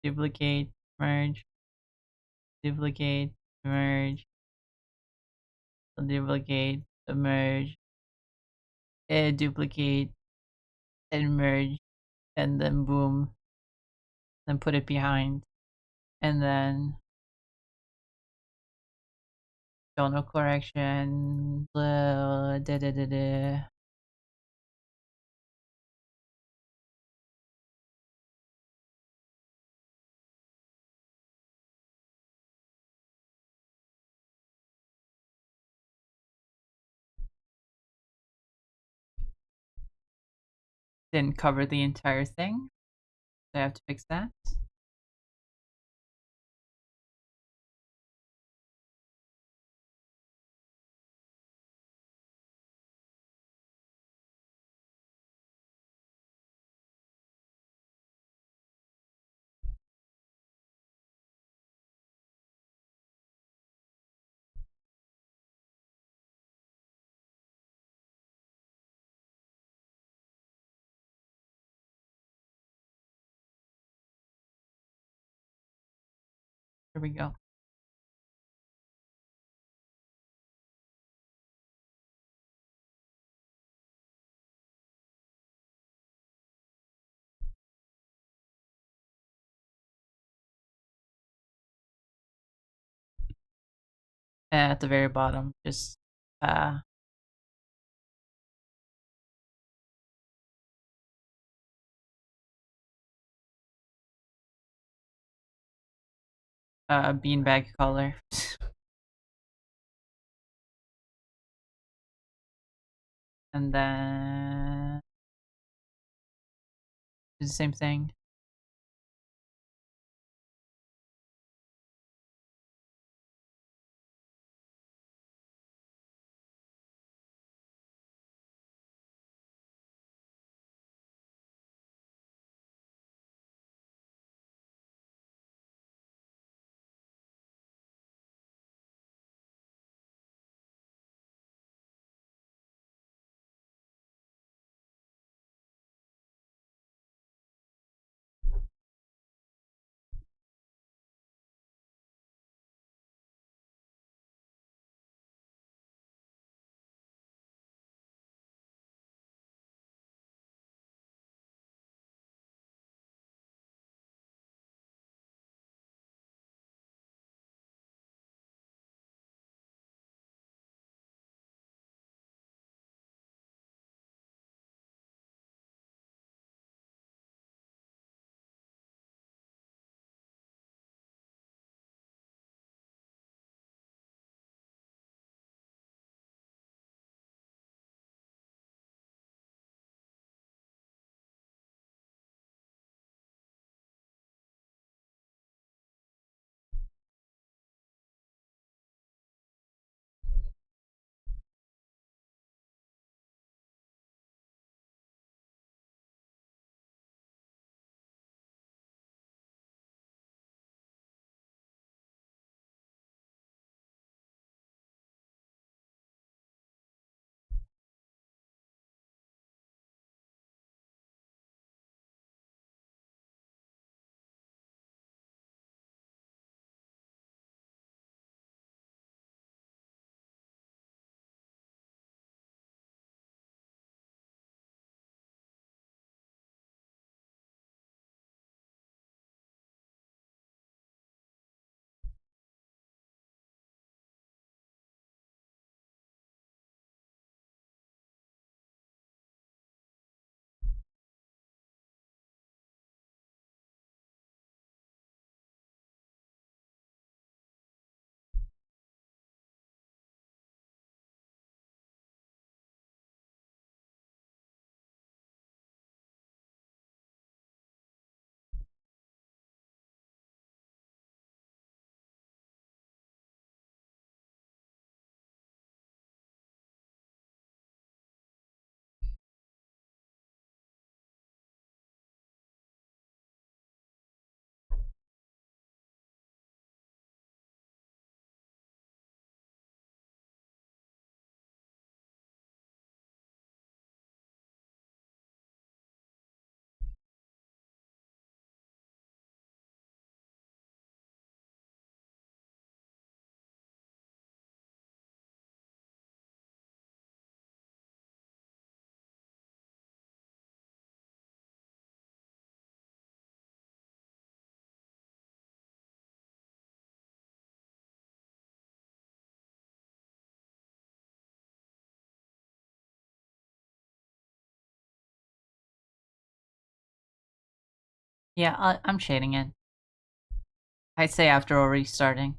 Duplicate, merge. Duplicate, merge. Duplicate, merge. Duplicate, and merge. And then boom. Then put it behind. And then tonal correction. Blah, da da da da. Didn't cover the entire thing. So I have to fix that. Here we go. At the very bottom, just uh beanbag color. And then do the same thing. Yeah, I'm shading it. I'd say after restarting.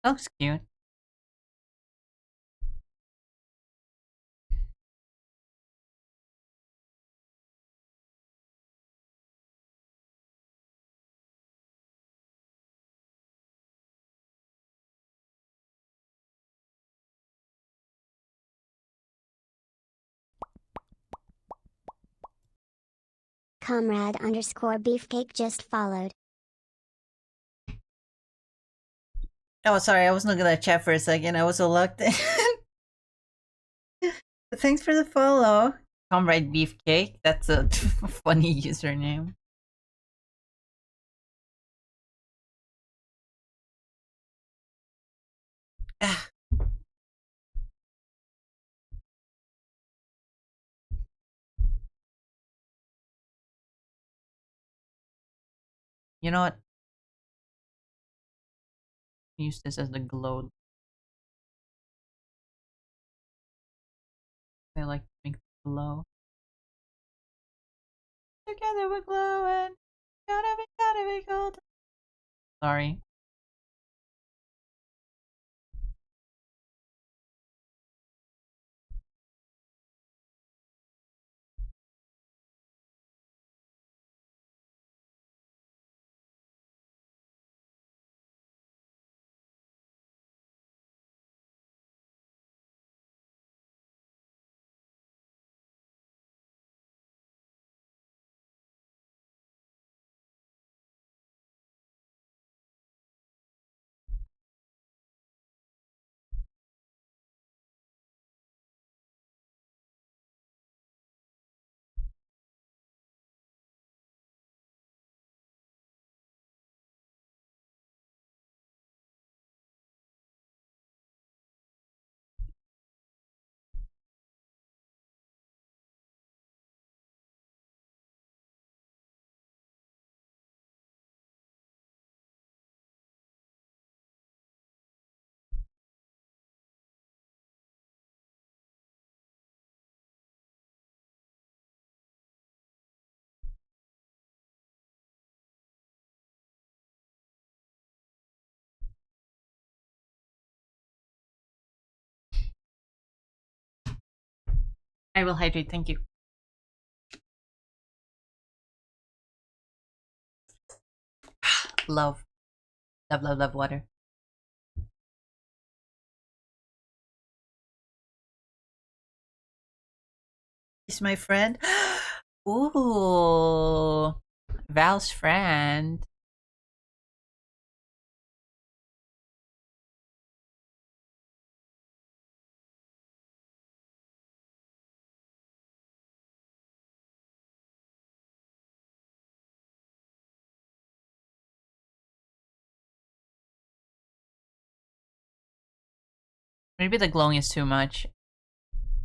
Looks cute. Comrade underscore beefcake just followed. Oh, sorry, I was looking at chat for a second. I was so locked in. Thanks for the follow. Comrade Beefcake. That's a funny username. Ah, you know what? Use this as the glow. I like to make the glow. Together we're glowing. Gotta be golden. Sorry. I will hydrate, thank you. Love. Love, love, love water. Is my friend? Ooh. Val's friend. Maybe the glowing is too much.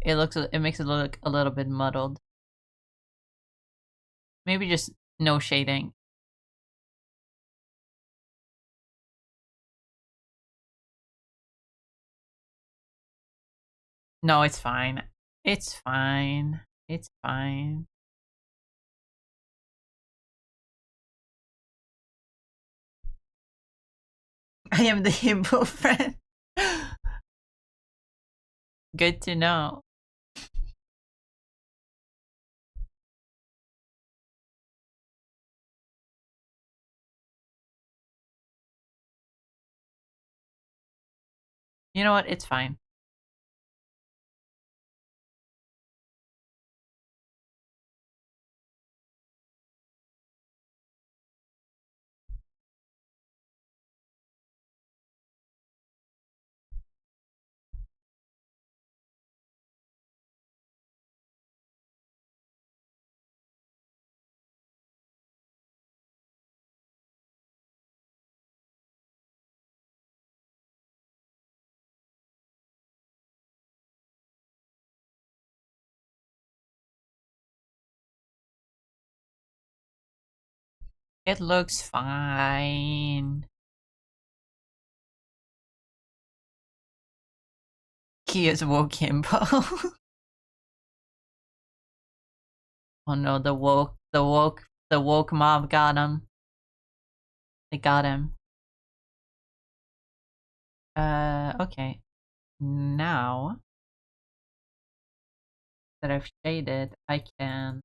It makes it look a little bit muddled. Maybe just no shading. No, it's fine. It's fine. It's fine. I am the himbo friend. Good to know. You know what? It's fine. It looks fine. Kia's woke himbo. Oh no, the woke mob got him. They got him. Okay. Now that I've shaded, I can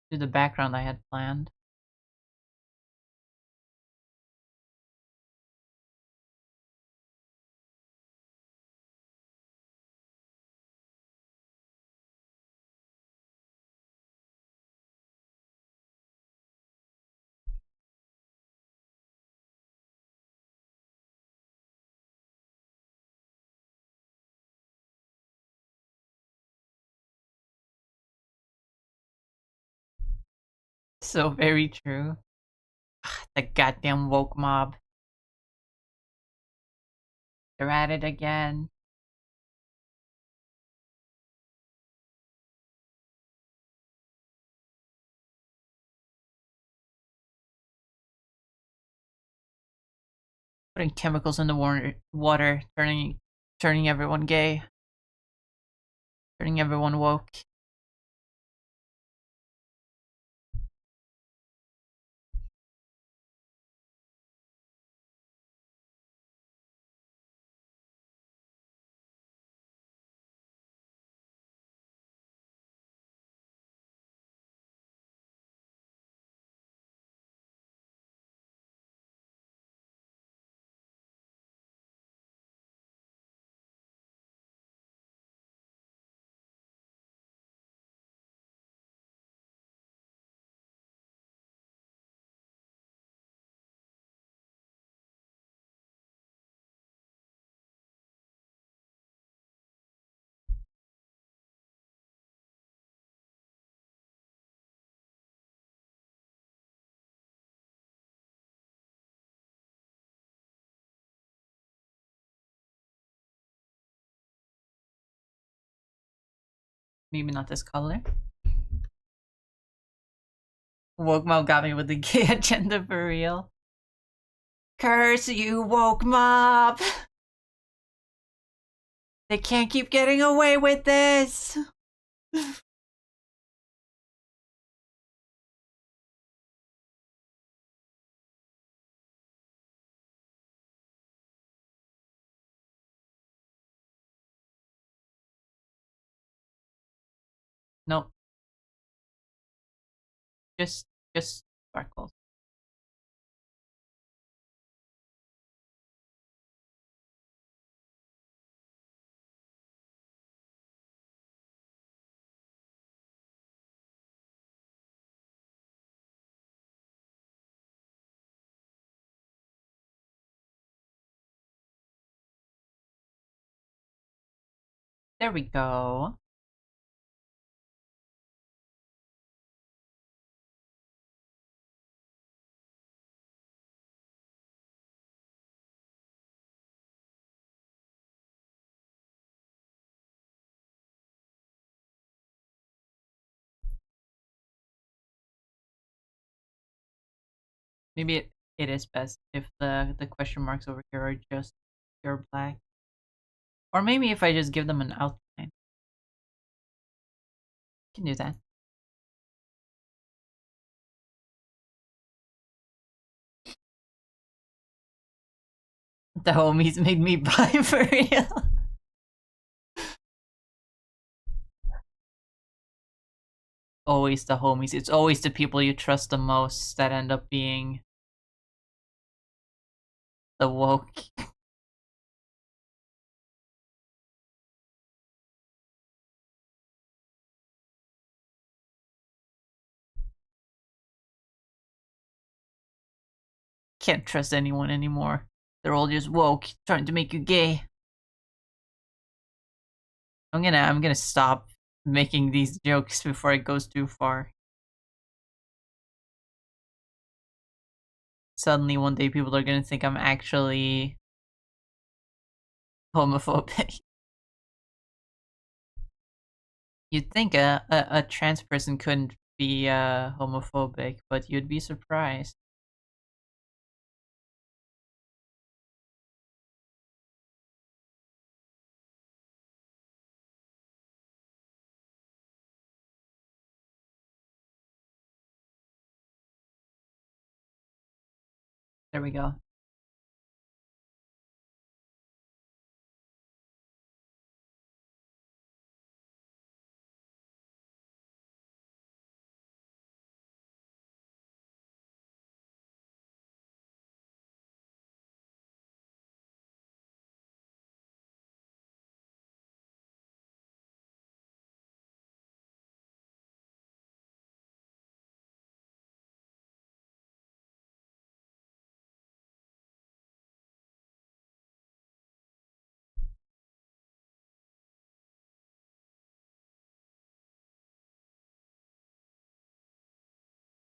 do the background I had planned. So very true. The goddamn woke mob. They're at it again. Putting chemicals in the water, turning everyone gay, turning everyone woke. Maybe not this color. Woke mob got me with the gay agenda for real. Curse you, woke mob! They can't keep getting away with this! Nope. Just, just sparkles. There we go. Maybe it is best if the question marks over here are just pure black. Or maybe if I just give them an outline. Can do that. The homies made me buy for real. Always the homies. It's always the people you trust the most that end up being the woke. Can't trust anyone anymore. They're all just woke, trying to make you gay. I'm gonna stop making these jokes before it goes too far. Suddenly one day people are gonna think I'm actually homophobic. You'd think a trans person couldn't be homophobic, but you'd be surprised. There we go.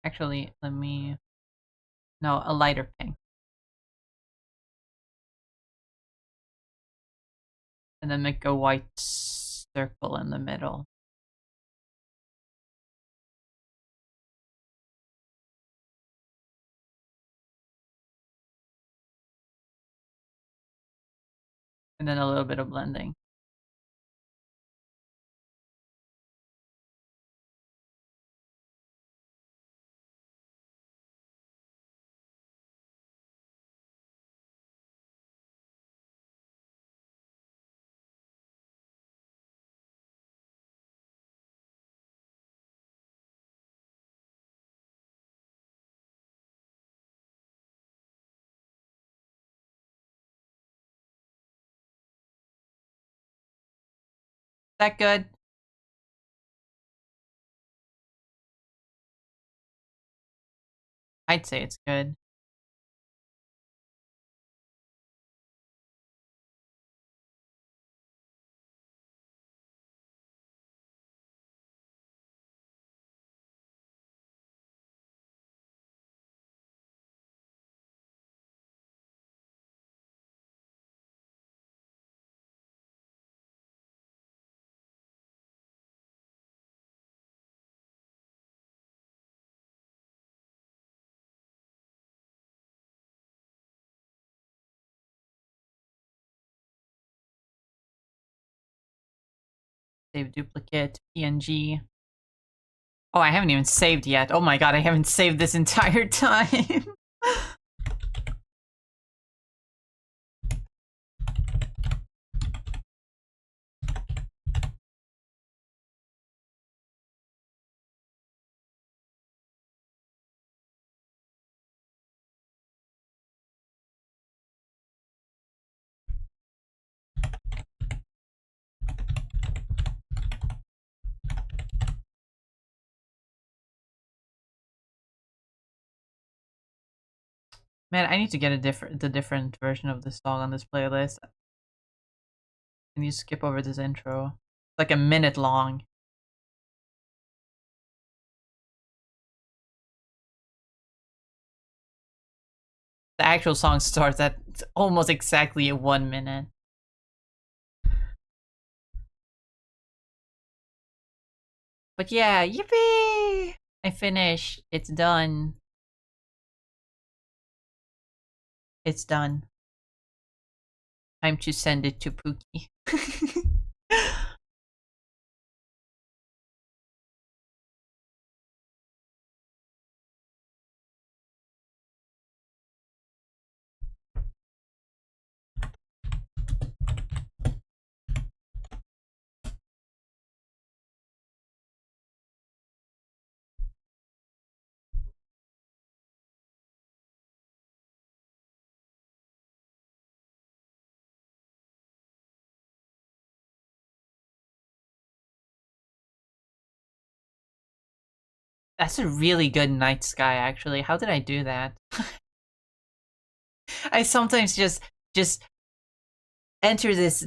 Actually, let me... No, a lighter pink. And then make a white circle in the middle. And then a little bit of blending. That good? I'd say it's good. Save duplicate, PNG. Oh, I haven't even saved yet. Oh my god, I haven't saved this entire time. Man, I need to get the different version of this song on this playlist. Can you skip over this intro? It's like a minute long. The actual song starts at almost exactly 1 minute. But yeah, yippee! I finished. It's done. It's done. Time to send it to Pookie. That's a really good night sky, actually. How did I do that? I sometimes just enter this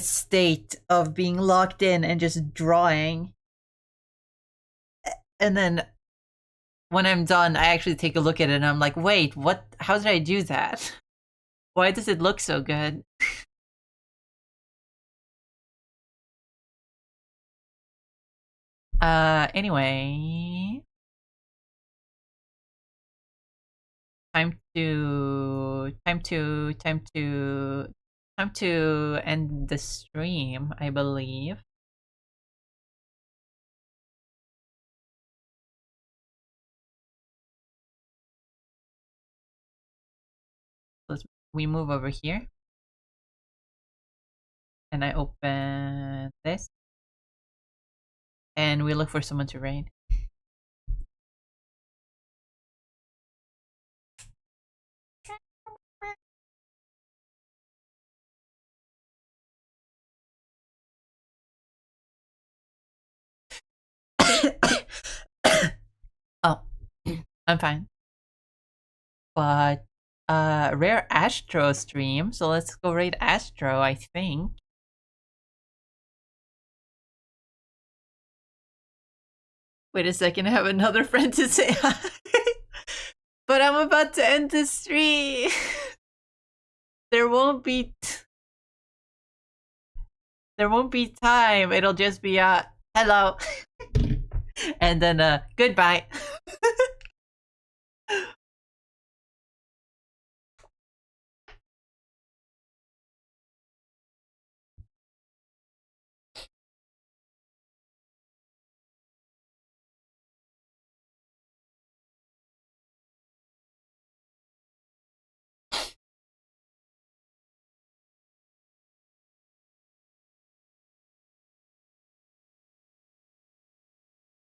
state of being locked in and just drawing, and then when I'm done, I actually take a look at it and I'm like, wait, what? How did I do that? Why does it look so good? Anyway, time to end the stream, I believe. We move over here, and I open this, and we look for someone to raid. Oh, I'm fine. But rare Astro stream, so let's go raid Astro, I think. Wait a second, I have another friend to say hi. But I'm about to end the stream. There won't be time. It'll just be hello. And then goodbye.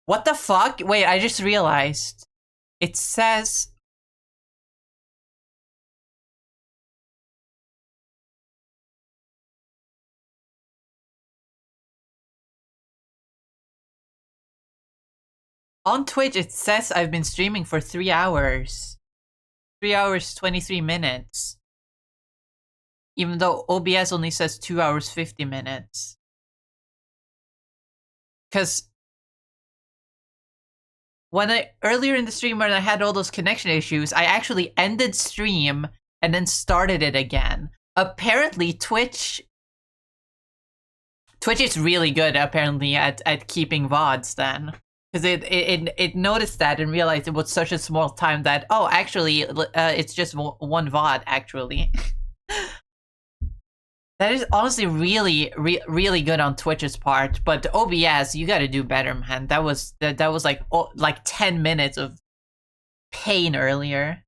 What the fuck? Wait, I just realized. It says... On Twitch, it says I've been streaming for 3 hours. 3 hours, 23 minutes. Even though OBS only says 2 hours, 50 minutes. Because earlier in the stream when I had all those connection issues, I actually ended stream and then started it again. Apparently, Twitch is really good, apparently, at keeping VODs then. Because it noticed that and realized it was such a small time that, oh, actually, it's just one VOD, actually. That is honestly really, really good on Twitch's part, but OBS, you gotta do better, man. That was like 10 minutes of pain earlier.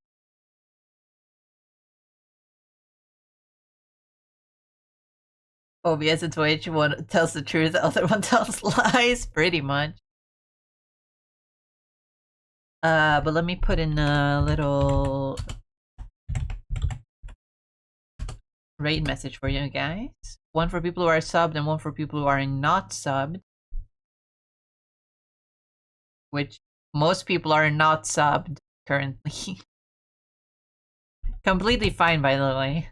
OBS and Twitch, one tells the truth, the other one tells lies, pretty much. But let me put in a little raid message for you guys. One for people who are subbed and one for people who are not subbed. Which most people are not subbed currently. Completely fine, by the way.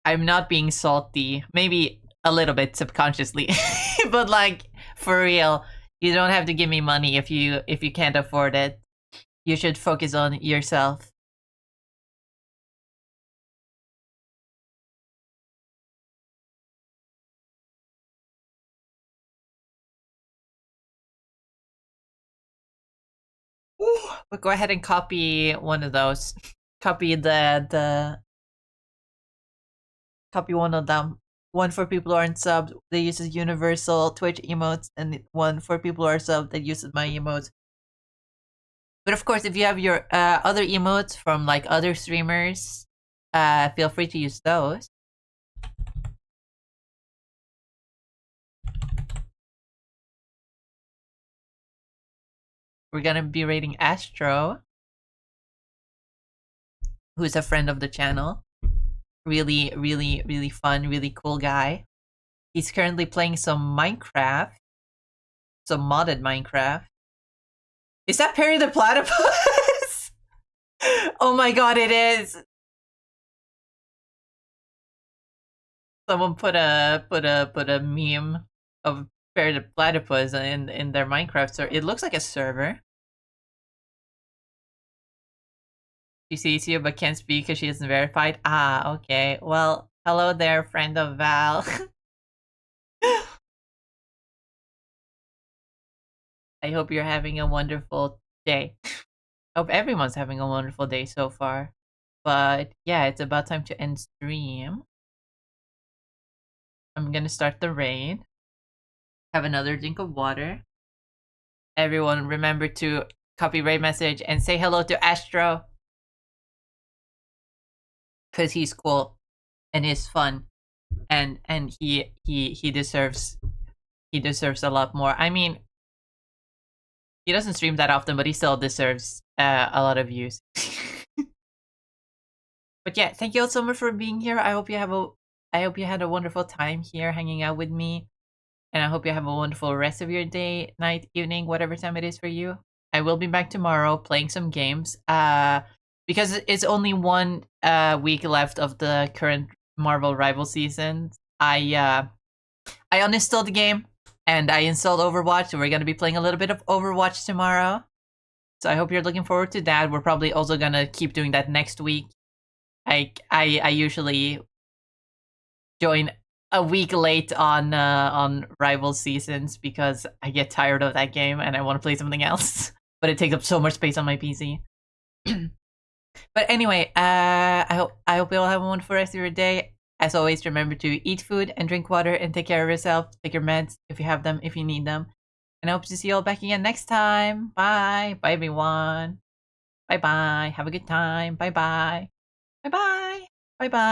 I'm not being salty. Maybe a little bit subconsciously. But like, for real, you don't have to give me money if you can't afford it. You should focus on yourself. But go ahead and copy one of those. Copy copy one of them. One for people who aren't subbed that uses universal Twitch emotes, and one for people who are subbed that uses my emotes. But of course, if you have your other emotes from like other streamers, feel free to use those. We're gonna be rating Astro, who's a friend of the channel. Really, really, really fun, really cool guy. He's currently playing some Minecraft. Some modded Minecraft. Is that Perry the Platypus? Oh my god, it is! Someone put a meme of Perry the Platypus in their Minecraft server. It looks like a server. She sees you but can't speak because she isn't verified. Ah, okay. Well, hello there, friend of Val. I hope you're having a wonderful day. I hope everyone's having a wonderful day so far. But yeah, it's about time to end stream. I'm gonna start the raid. Have another drink of water. Everyone remember to copy raid message and say hello to Astro. Cause he's cool and he's fun. And he deserves a lot more. I mean, he doesn't stream that often, but he still deserves a lot of views. But yeah, thank you all so much for being here. I hope you had a wonderful time here hanging out with me. And I hope you have a wonderful rest of your day, night, evening, whatever time it is for you. I will be back tomorrow playing some games. Because it's only 1 week left of the current Marvel Rival season. I uninstalled the game and I installed Overwatch, so we're gonna be playing a little bit of Overwatch tomorrow. So I hope you're looking forward to that. We're probably also gonna keep doing that next week. I usually join a week late on Rival seasons because I get tired of that game and I want to play something else. But it takes up so much space on my PC. But anyway, I hope you all have a wonderful rest of your day. As always, remember to eat food and drink water and take care of yourself. Take your meds if you have them, if you need them. And I hope to see you all back again next time. Bye. Bye, everyone. Bye-bye. Have a good time. Bye-bye. Bye-bye. Bye-bye.